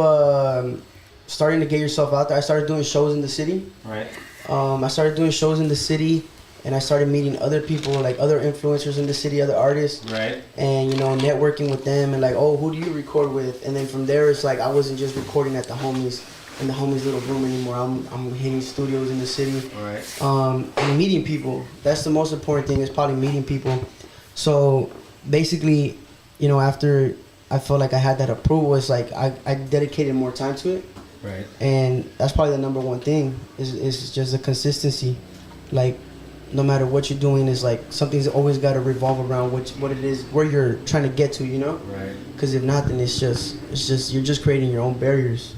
Speaker 5: starting to get yourself out there. I started doing shows in the city.
Speaker 3: Right.
Speaker 5: I started doing shows in the city, and I started meeting other people, like other influencers in the city, other artists.
Speaker 3: Right.
Speaker 5: And, you know, networking with them and like, oh, who do you record with? And then from there, it's like I wasn't just recording at the homies in the homies' little room anymore. I'm hitting studios in the city.
Speaker 3: Right.
Speaker 5: And meeting people. That's the most important thing, is probably meeting people. So basically, you know, after I felt like I had that approval, it's like I dedicated more time to it.
Speaker 3: Right.
Speaker 5: And that's probably the number one thing is just the consistency. Like, no matter what you're doing, is like something's always got to revolve around what it is, where you're trying to get to, you know?
Speaker 3: Right.
Speaker 5: Because if not, then it's just you're just creating your own barriers.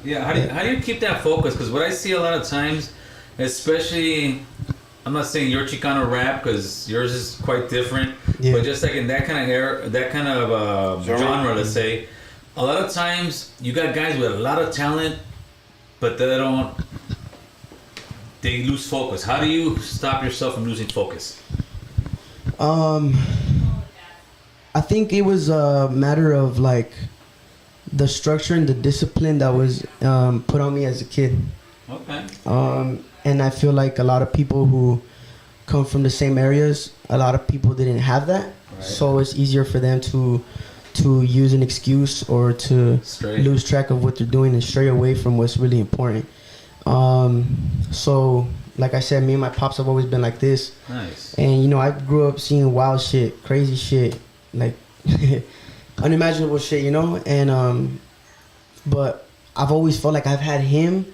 Speaker 3: Yeah, how do you keep that focus? Because what I see a lot of times, especially, I'm not saying your Chicano rap, because yours is quite different, but just like in that kind of era, that kind of genre, let's say, a lot of times you got guys with a lot of talent, but they lose focus. How do you stop yourself from losing focus?
Speaker 5: I think it was a matter of like the structure and the discipline that was put on me as a kid.
Speaker 3: Okay.
Speaker 5: And I feel like a lot of people who come from the same areas, a lot of people didn't have that. Right. So it's easier for them to use an excuse or to lose track of what they're doing and stray away from what's really important. So like I said, me and my pops have always been like this.
Speaker 3: Nice.
Speaker 5: And you know, I grew up seeing wild shit, crazy shit, like unimaginable shit, you know? And but I've always felt like I've had him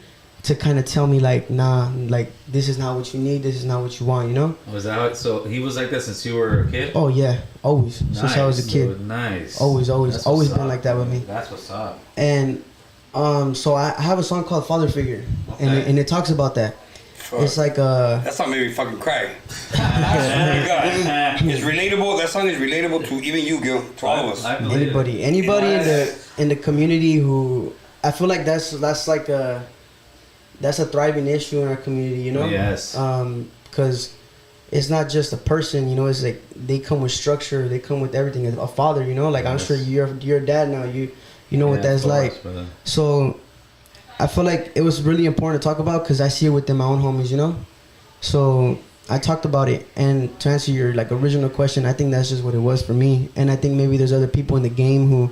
Speaker 5: to kind of tell me like, nah, like this is not what you need, this is not what you want, you know?
Speaker 3: Was that how so he was like that since you were a kid?
Speaker 5: Oh yeah, always.
Speaker 3: Nice,
Speaker 5: since I was a kid.
Speaker 3: dude, nice.
Speaker 5: Always
Speaker 3: That's
Speaker 5: been
Speaker 3: what's
Speaker 5: like that with me.
Speaker 3: That's what's up.
Speaker 5: And so I have a song called Father Figure, and it talks about that. It's like
Speaker 1: that song made me fucking cry. I swear to God. It's relatable. That song is relatable to even you, Gil, to all of us.
Speaker 5: Anybody in the community who I feel like that's like that's a thriving issue in our community, you know?
Speaker 3: Yes.
Speaker 5: Because it's not just a person, you know. It's like they come with structure, they come with everything. A father, you know. Like I'm sure you're a dad now. You know what that's like. Brother. So I feel like it was really important to talk about because I see it within my own homies, you know. So I talked about it, and to answer your like original question, I think that's just what it was for me. And I think maybe there's other people in the game who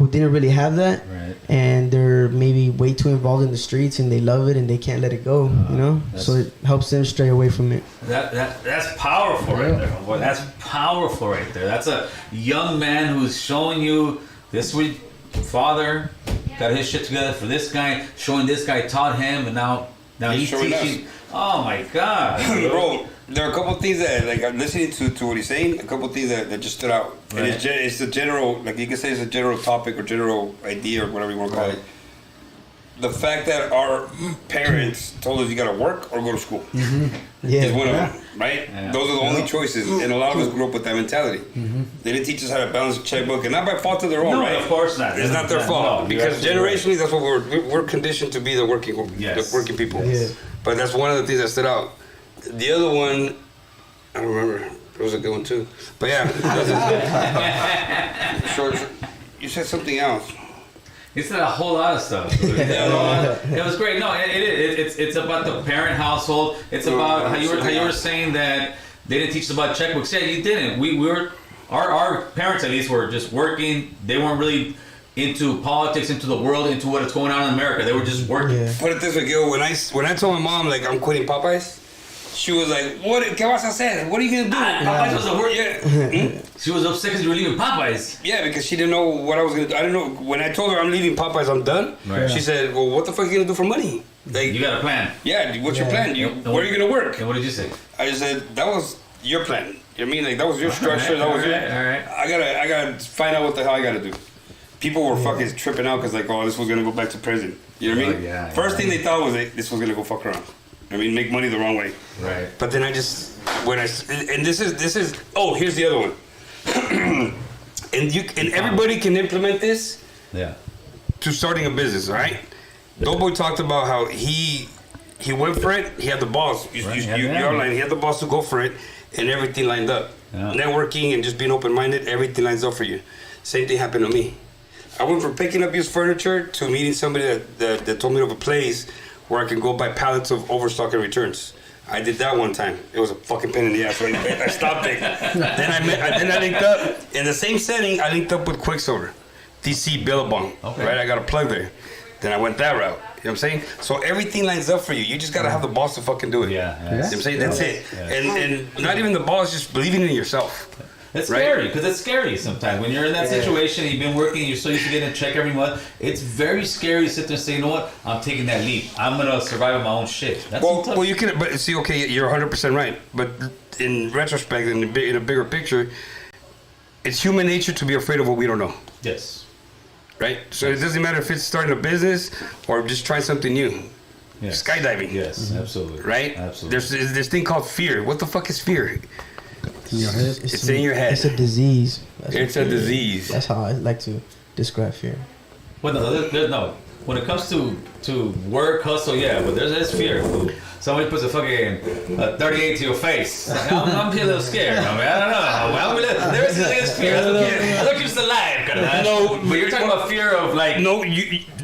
Speaker 5: didn't really have that, right. And they're maybe way too involved in the streets and they love it and they can't let it go, you know. So it helps them stray away from it.
Speaker 3: That's powerful right there. Boy, that's powerful right there. That's a young man who's showing you this week. Father got his shit together for this guy, showing this guy taught him, and now he's teaching. Us. Oh my God,
Speaker 1: bro! There are a couple of things that, like, I'm listening to what he's saying. A couple of things that just stood out. Right. And it's a general, like you can say, it's a general topic or general idea or whatever you want to call it. The fact that our parents told us you gotta work or go to school is one of them, right? Yeah. Those are the only choices, and a lot of us grew up with that mentality. They didn't teach us how to balance a checkbook, and not by fault of their own, right?
Speaker 3: No, of course not.
Speaker 1: It's not their fault, no, because generationally, that's what we're conditioned to be, the working people. Yeah. But that's one of the things that stood out. The other one, I don't remember. It was a good one too. But yeah, short. You said something else.
Speaker 3: He said a whole lot of stuff. It was great. No, it's about the parent household. It's about how you were saying that they didn't teach us about checkbooks. Yeah, you didn't. We were our parents at least were just working. They weren't really into politics, into the world, into what's going on in America. They were just working. Yeah.
Speaker 1: Put it this way, Gil. When I told my mom like I'm quitting Popeyes, she was like, "What? ¿Qué vas a hacer? What are you gonna do?"
Speaker 3: Popeyes was a word. Yeah. She was upset because you were leaving Popeyes.
Speaker 1: Yeah, because she didn't know what I was gonna do. I didn't know. When I told her I'm leaving Popeyes, I'm done. Right. She said, "Well, what the fuck are you gonna do for money?
Speaker 3: Like, you got a plan."
Speaker 1: Yeah. What's your plan? Where are you gonna work?
Speaker 3: And what did you say?
Speaker 1: I just said that was your plan. You know what I mean? Like that was your structure. All right. I gotta find out what the hell I gotta do. People were fucking tripping out because like, oh, this was gonna go back to prison. You know what I mean? Yeah. First thing they thought was this was gonna go fuck around. I mean, make money the wrong way.
Speaker 3: Right.
Speaker 1: But then this is here's the other one. and everybody can implement this.
Speaker 3: Yeah.
Speaker 1: to starting a business, all right? Doughboy talked about how he went for it. He had the balls. You outlined. He had the balls to go for it, and everything lined up.
Speaker 3: Yeah.
Speaker 1: Networking and just being open-minded, everything lines up for you. Same thing happened to me. I went from picking up used furniture to meeting somebody that told me of a place where I can go buy pallets of overstock and returns. I did that one time. It was a fucking pain in the ass. So I stopped it. Then I linked up in the same setting. I linked up with Quicksilver, DC Billabong. Okay. Right, I got a plug there. Then I went that route. You know what I'm saying? So everything lines up for you. You just gotta have the balls to fucking do it.
Speaker 3: Yeah.
Speaker 1: You know what I'm saying? That's it. And not even the balls, just believing in yourself.
Speaker 3: It's scary, because it's scary sometimes. When you're in that situation, you've been working, you're so used to getting a check every month, it's very scary to sit there and say, you know what, I'm taking that leap. I'm going to survive on my own shit. That's
Speaker 1: well, you can, but see, okay, you're 100% right. But in retrospect, in a bigger picture, it's human nature to be afraid of what we don't know.
Speaker 3: Yes.
Speaker 1: Right? So it doesn't matter if it's starting a business or just trying something new.
Speaker 3: Yes.
Speaker 1: Skydiving.
Speaker 3: Yes, absolutely.
Speaker 1: Right?
Speaker 3: Absolutely.
Speaker 1: There's this thing called fear. What the fuck is fear?
Speaker 2: In your head?
Speaker 1: It's in your head.
Speaker 5: It's a disease.
Speaker 1: It's a disease.
Speaker 5: That's how I like to describe fear.
Speaker 3: Well, no. When it comes to work, hustle, yeah, but there's fear. Somebody puts a fucking 38 to your face. I'm a little scared. I mean, I don't know. There is fear. I look just alive. No, but you're talking about fear of like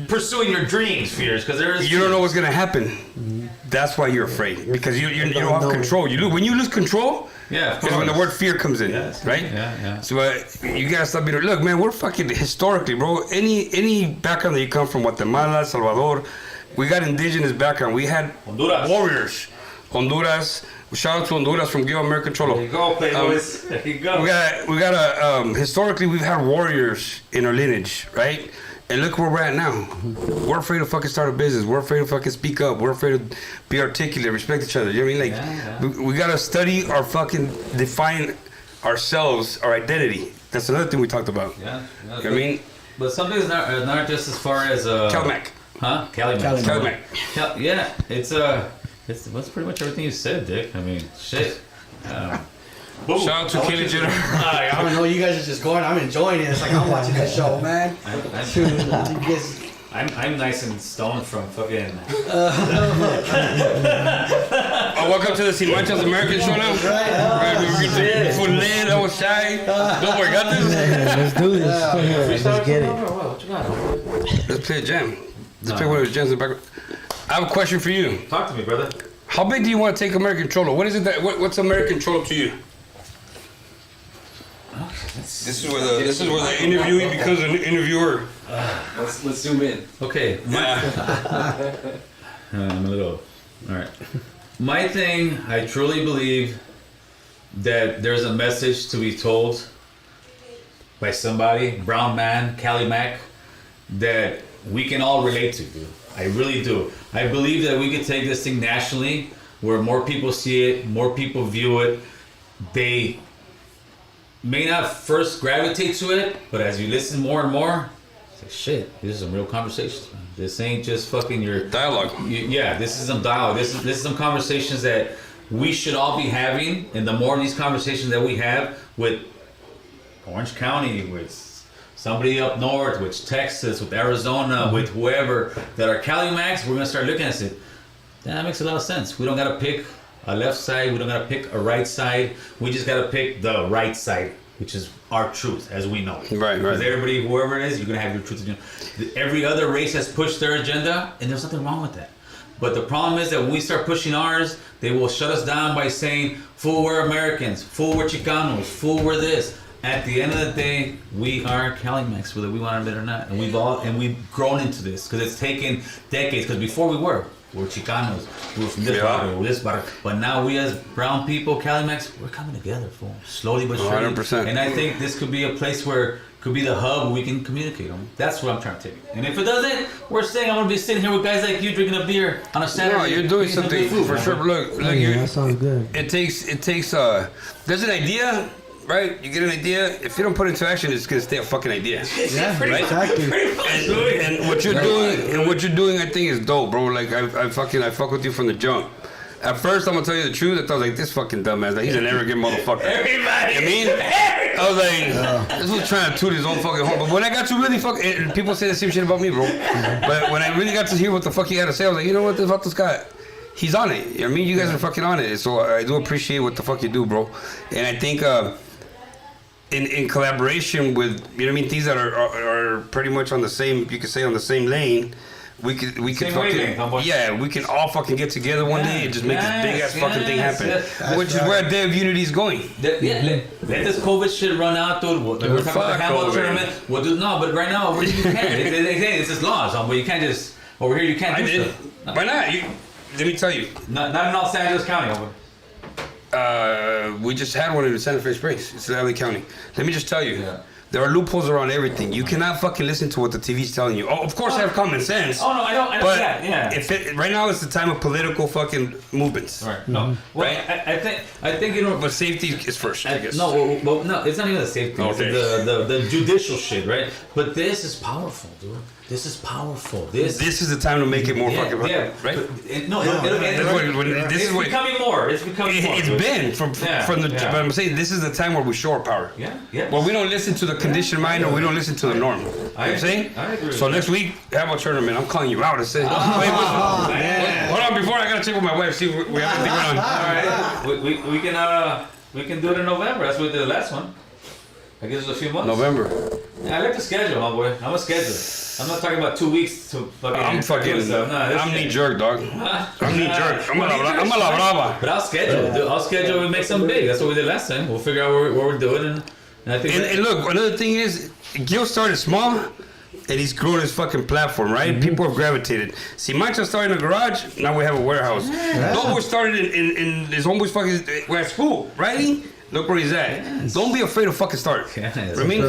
Speaker 3: pursuing your dreams, fears, because there is.
Speaker 1: You don't know what's gonna happen. That's why you're afraid, because you don't have control. When you lose control.
Speaker 3: Yeah,
Speaker 1: because when the word fear comes in, right?
Speaker 3: Yeah.
Speaker 1: So you gotta stop being. Look, man, we're fucking historically, bro. Any background that you come from, Guatemala, El Salvador, we got indigenous background. We had
Speaker 3: Honduras.
Speaker 1: Warriors. Honduras. Shout out to Honduras from Give American Cholo.
Speaker 3: There you go, Playboys. There you go.
Speaker 1: We got historically we've had warriors in our lineage, right? And look where we're at now. We're afraid to fucking start a business. We're afraid to fucking speak up. We're afraid to be articulate, respect each other. You know what I mean? Like, we gotta study our fucking, define ourselves, our identity. That's another thing we talked about.
Speaker 3: Yeah.
Speaker 1: You know what I mean?
Speaker 3: But some things not just as far as
Speaker 1: Cali Mac.
Speaker 3: Huh? Cali Mac.
Speaker 1: Cali Mac.
Speaker 3: Yeah, it's that's pretty much everything you said, Dick. I mean, shit.
Speaker 1: Shout out to Kelly Jenner.
Speaker 2: I don't know. You guys are just going. I'm enjoying it. It's like I'm watching that show, man.
Speaker 3: I'm nice and stoned from fucking.
Speaker 1: Welcome to the Sin Manchas American show now. Right. We're full lead. I was shy. Don't worry, got this.
Speaker 5: Let's do this. Let's get it.
Speaker 1: Let's play a jam. Let's play one of those jams in the background. I have a question for you.
Speaker 3: Talk to me, brother.
Speaker 1: How big do you want to take American Cholo? What is it what's American Cholo to you? This is where the interviewee becomes an interviewer.
Speaker 4: Let's zoom in.
Speaker 3: Okay. I'm a little. All right. My thing, I truly believe that there's a message to be told by somebody, brown man, Cali Mac, that we can all relate to, dude. I really do. I believe that we could take this thing nationally, where more people see it, more people view it. They may not first gravitate to it, but as you listen more and more, it's like, shit, this is some real conversations, man. This ain't just fucking your
Speaker 1: dialogue.
Speaker 3: This is some dialogue. This is some conversations that we should all be having, and the more of these conversations that we have with Orange County, with somebody up north, with Texas, with Arizona, with whoever that are Cali Macs, we're gonna start looking at it. That makes a lot of sense. We don't gotta pick a left side, we don't gotta pick a right side. We just gotta pick the right side, which is our truth as we know it.
Speaker 1: Right.
Speaker 3: Because everybody, whoever it is, you're gonna have your truth. Every other race has pushed their agenda, and there's nothing wrong with that. But the problem is that when we start pushing ours, they will shut us down by saying, fool, we're Americans, fool, we're Chicanos, fool, we're this. At the end of the day, we are Cali Macs, whether we want to admit it or not, and we've grown into this because it's taken decades. Because before we were Chicanos, we were from this barrio, this barrio, but now we as brown people, Cali Macs, we're coming together, fool, slowly but surely.
Speaker 1: 100%.
Speaker 3: And I think this could be a place where could be the hub where we can communicate them. That's what I'm trying to take. And if it doesn't, we're saying I'm gonna be sitting here with guys like you drinking a beer on a Saturday.
Speaker 1: No, you're doing something for sure. Look,
Speaker 5: That sounds good.
Speaker 1: It takes. There's an idea. Right, you get an idea. If you don't put it into action, it's gonna stay a fucking idea.
Speaker 2: Yeah,
Speaker 1: right?
Speaker 2: Exactly.
Speaker 1: And what you're doing, I think is dope, bro. Like I fuck with you from the jump. At first, I'm gonna tell you the truth. I thought like this fucking dumbass. Like he's an arrogant motherfucker.
Speaker 3: Everybody.
Speaker 1: You know what I mean? I was like, this was trying to toot his own fucking horn. But when I got to really fucking, and people say the same shit about me, bro. But when I really got to hear what the fuck he had to say, I was like, you know what? Fuck this guy. He's on it. You know what I mean? You guys are fucking on it. So I do appreciate what the fuck you do, bro. And I think in collaboration with, you know what I mean, things that are pretty much on the same, you could say on the same lane. We could fucking, yeah, we can all fucking get together one day and just make this big ass fucking thing happen. Which is where Day of Unity is going.
Speaker 3: Let this COVID shit run out, dude. We're talking about the handball tournament. Well, dude, no, but right now, you can't. It's just laws, but you can't just, over here, you can't do stuff.
Speaker 1: Why not? Let me tell you.
Speaker 3: Not in Los Angeles County,
Speaker 1: we just had one in Santa Fe Springs. It's LA County. Let me just tell you. There are loopholes around everything. You cannot fucking listen to what the TV's telling you. Oh, of course, I have common sense.
Speaker 3: Oh no, I don't.
Speaker 1: But
Speaker 3: yeah.
Speaker 1: Right now, it's the time of political fucking movements.
Speaker 3: Right. No. Well, right. I think you know.
Speaker 1: But safety is first. I guess.
Speaker 3: No. Well, no. It's not even the safety. Okay. It's the judicial shit, right? But this is powerful, dude. This is powerful. This
Speaker 1: is the time to make it more fucking right.
Speaker 3: It's becoming more. It's becoming more.
Speaker 1: It's been from the. But I'm saying this is the time where we show our power.
Speaker 3: Yeah.
Speaker 1: Well, we don't listen to the conditioned mind, or we don't listen to the norm. You know what I'm saying?
Speaker 3: I agree.
Speaker 1: So next week, have a tournament. I'm calling you out and say, hold on, before I gotta check with my wife, see if we have anything going on.
Speaker 3: All right. We can do it in November. That's what we did the last one. I guess it's a few months.
Speaker 1: November.
Speaker 3: Yeah, I like the schedule, my boy. I'm a scheduler. I'm not talking about 2 weeks to fucking.
Speaker 1: I'm knee jerk, dog. I'm knee jerk. I'm a la brava.
Speaker 3: But I'll schedule. We make something big. That's what we did last time. We'll figure out what we're doing, and I think.
Speaker 1: And look, another thing is, Gil started small, and he's grown his fucking platform, right? Mm-hmm. People have gravitated. See, Mancha started in a garage. Now we have a warehouse. Doughboy started in his homeboy's fucking at school, writing. Look where he's at. Yes. Don't be afraid to fucking start.
Speaker 3: Yes.
Speaker 1: I mean,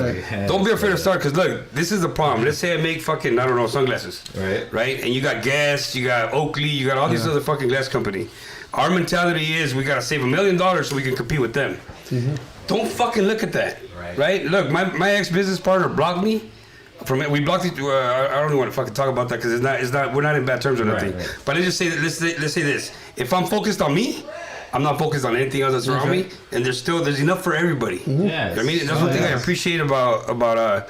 Speaker 1: don't be afraid to start, because look, this is the problem. Let's say I make fucking, I don't know, sunglasses. Right? And you got Guess, you got Oakley, you got all these other fucking glass company. Our mentality is we got to save $1 million so we can compete with them. Mm-hmm. Don't fucking look at that. Right? Look, my ex-business partner blocked me. We blocked it. I don't even want to fucking talk about that, because it's not. We're not in bad terms or nothing. Right. But let's say this. If I'm focused on me, I'm not focused on anything else that's around me, and there's enough for everybody. Mm-hmm.
Speaker 3: Yes.
Speaker 1: I mean, that's one thing I appreciate about a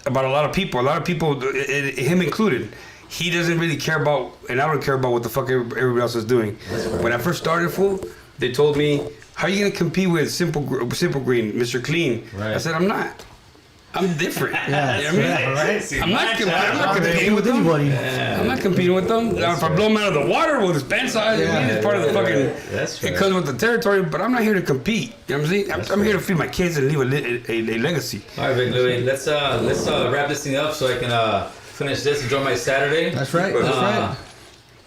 Speaker 1: lot of people. A lot of people, him included, he doesn't really care about, and I don't care about what the fuck everybody else is doing. Right. When I first started, they told me, "How are you gonna compete with Simple Green, Mr. Clean?" Right. I said, "I'm not. I'm different."
Speaker 2: Yeah,
Speaker 1: you know what I mean?
Speaker 2: right.
Speaker 1: I'm not competing with anybody.
Speaker 2: Yeah.
Speaker 1: I'm not competing with them. Now, if I blow them out of the water, well, it's band size. It's part of the fucking.
Speaker 3: That's right.
Speaker 1: It comes with the territory, but I'm not here to compete. You know what I'm saying? I'm here to feed my kids and leave a legacy.
Speaker 3: All right, Big Louie. Let's wrap this thing up so I can finish this. Enjoy my Saturday.
Speaker 2: That's right. That's right.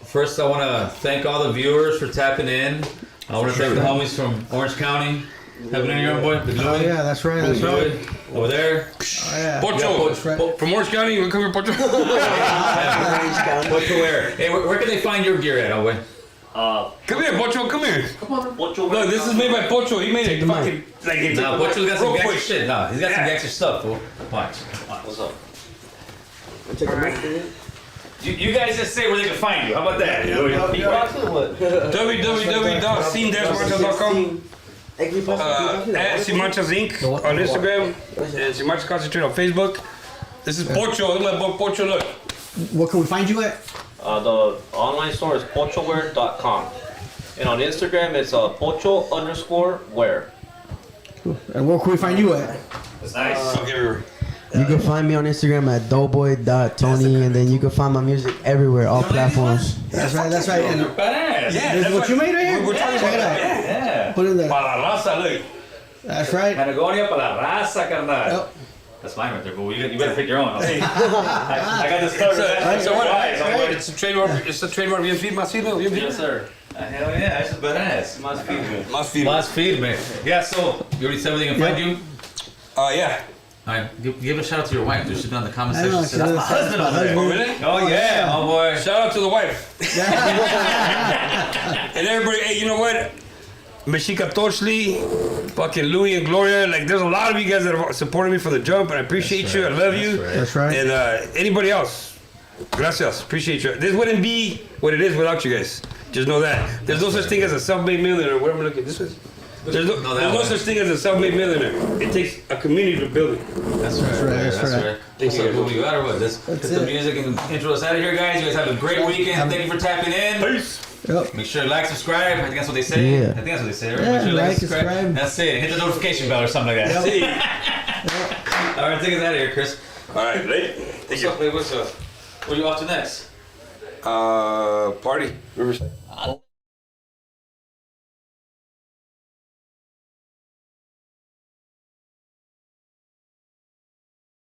Speaker 3: First, I want to thank all the viewers for tapping in. I want to thank the homies from Orange County. Happy New Year, boy. Big Louie.
Speaker 2: Oh yeah, that's right. That's right.
Speaker 3: Over there.
Speaker 2: Oh yeah.
Speaker 1: Pocho. From Orange County, you come here, Pocho.
Speaker 3: Pocho where? Hey, where can they find your gear at, Owen?
Speaker 1: Come here, Pocho. Come here.
Speaker 11: Come on, Pocho.
Speaker 1: Look, this is made by Pocho. He made it fucking like.
Speaker 3: Nah, Pocho's got some gangster shit. Nah, he's got some gangster stuff, fool. Watch.
Speaker 11: What's up?
Speaker 3: You guys just say where they can find you. How about that?
Speaker 1: www.scene-manchas.com. At Simanchas Inc. on Instagram, and Simanchas Concentrate on Facebook. This is Pocho. Look at my book, Pocho. Look.
Speaker 2: What can we find you at?
Speaker 12: The online store is pochoware.com. And on Instagram, it's pocho_wear.
Speaker 2: Cool. And where can we find you at?
Speaker 3: That's nice.
Speaker 5: You can find me on Instagram at doughboy.tony, and then you can find my music everywhere, all platforms.
Speaker 2: That's right. That's right. And this is what you made right here.
Speaker 1: We're talking about that.
Speaker 3: Yeah.
Speaker 2: Put in there.
Speaker 1: Para la raza, look.
Speaker 2: That's right.
Speaker 3: Patagonia para la raza, carnal.
Speaker 2: Yep.
Speaker 3: That's mine right there, but you better pick your own. Okay. I got this covered.
Speaker 1: So what? It's a trademark. It's a trademark. Bien firme.
Speaker 3: Yes, sir. Hell yeah, that's a badass.
Speaker 12: Más
Speaker 3: firme. Yeah. So you already said where they can find you.
Speaker 1: Yeah.
Speaker 3: All right, give a shout out to your wife. She's been on the comment section.
Speaker 2: That's
Speaker 3: my husband over there.
Speaker 1: Oh, really?
Speaker 3: Oh yeah, my boy.
Speaker 1: Shout out to the wife. And everybody, hey, you know what? Meshika Toshli, fucking Louie and Gloria. Like, there's a lot of you guys that have supported me from the jump, and I appreciate you. I love you.
Speaker 2: That's right.
Speaker 1: And anybody else, gracias. Appreciate you. This wouldn't be what it is without you guys. Just know that. There's no such thing as a self-made millionaire. Where am I looking? This is. There's no such thing as a self-made millionaire. It takes a community to build it.
Speaker 3: That's right. That's right.
Speaker 1: Thank
Speaker 3: So,
Speaker 1: you.
Speaker 3: who you got or what? Let's get the music and intro us out of here, guys. You guys have a great weekend. Thank you for tapping in.
Speaker 1: Peace.
Speaker 2: Yep.
Speaker 3: Make sure to like, subscribe. I think that's what they say.
Speaker 5: Yeah.
Speaker 3: I think that's what they say, right?
Speaker 2: Yeah,
Speaker 3: Make sure to
Speaker 2: like, subscribe.
Speaker 3: That's it. Hit the notification bell or something like that.
Speaker 2: Yep.
Speaker 3: All right, take us out of here, Chris.
Speaker 1: All right, late.
Speaker 3: What's up, babe? What's up? Where you off to next?
Speaker 1: Party. Riverside.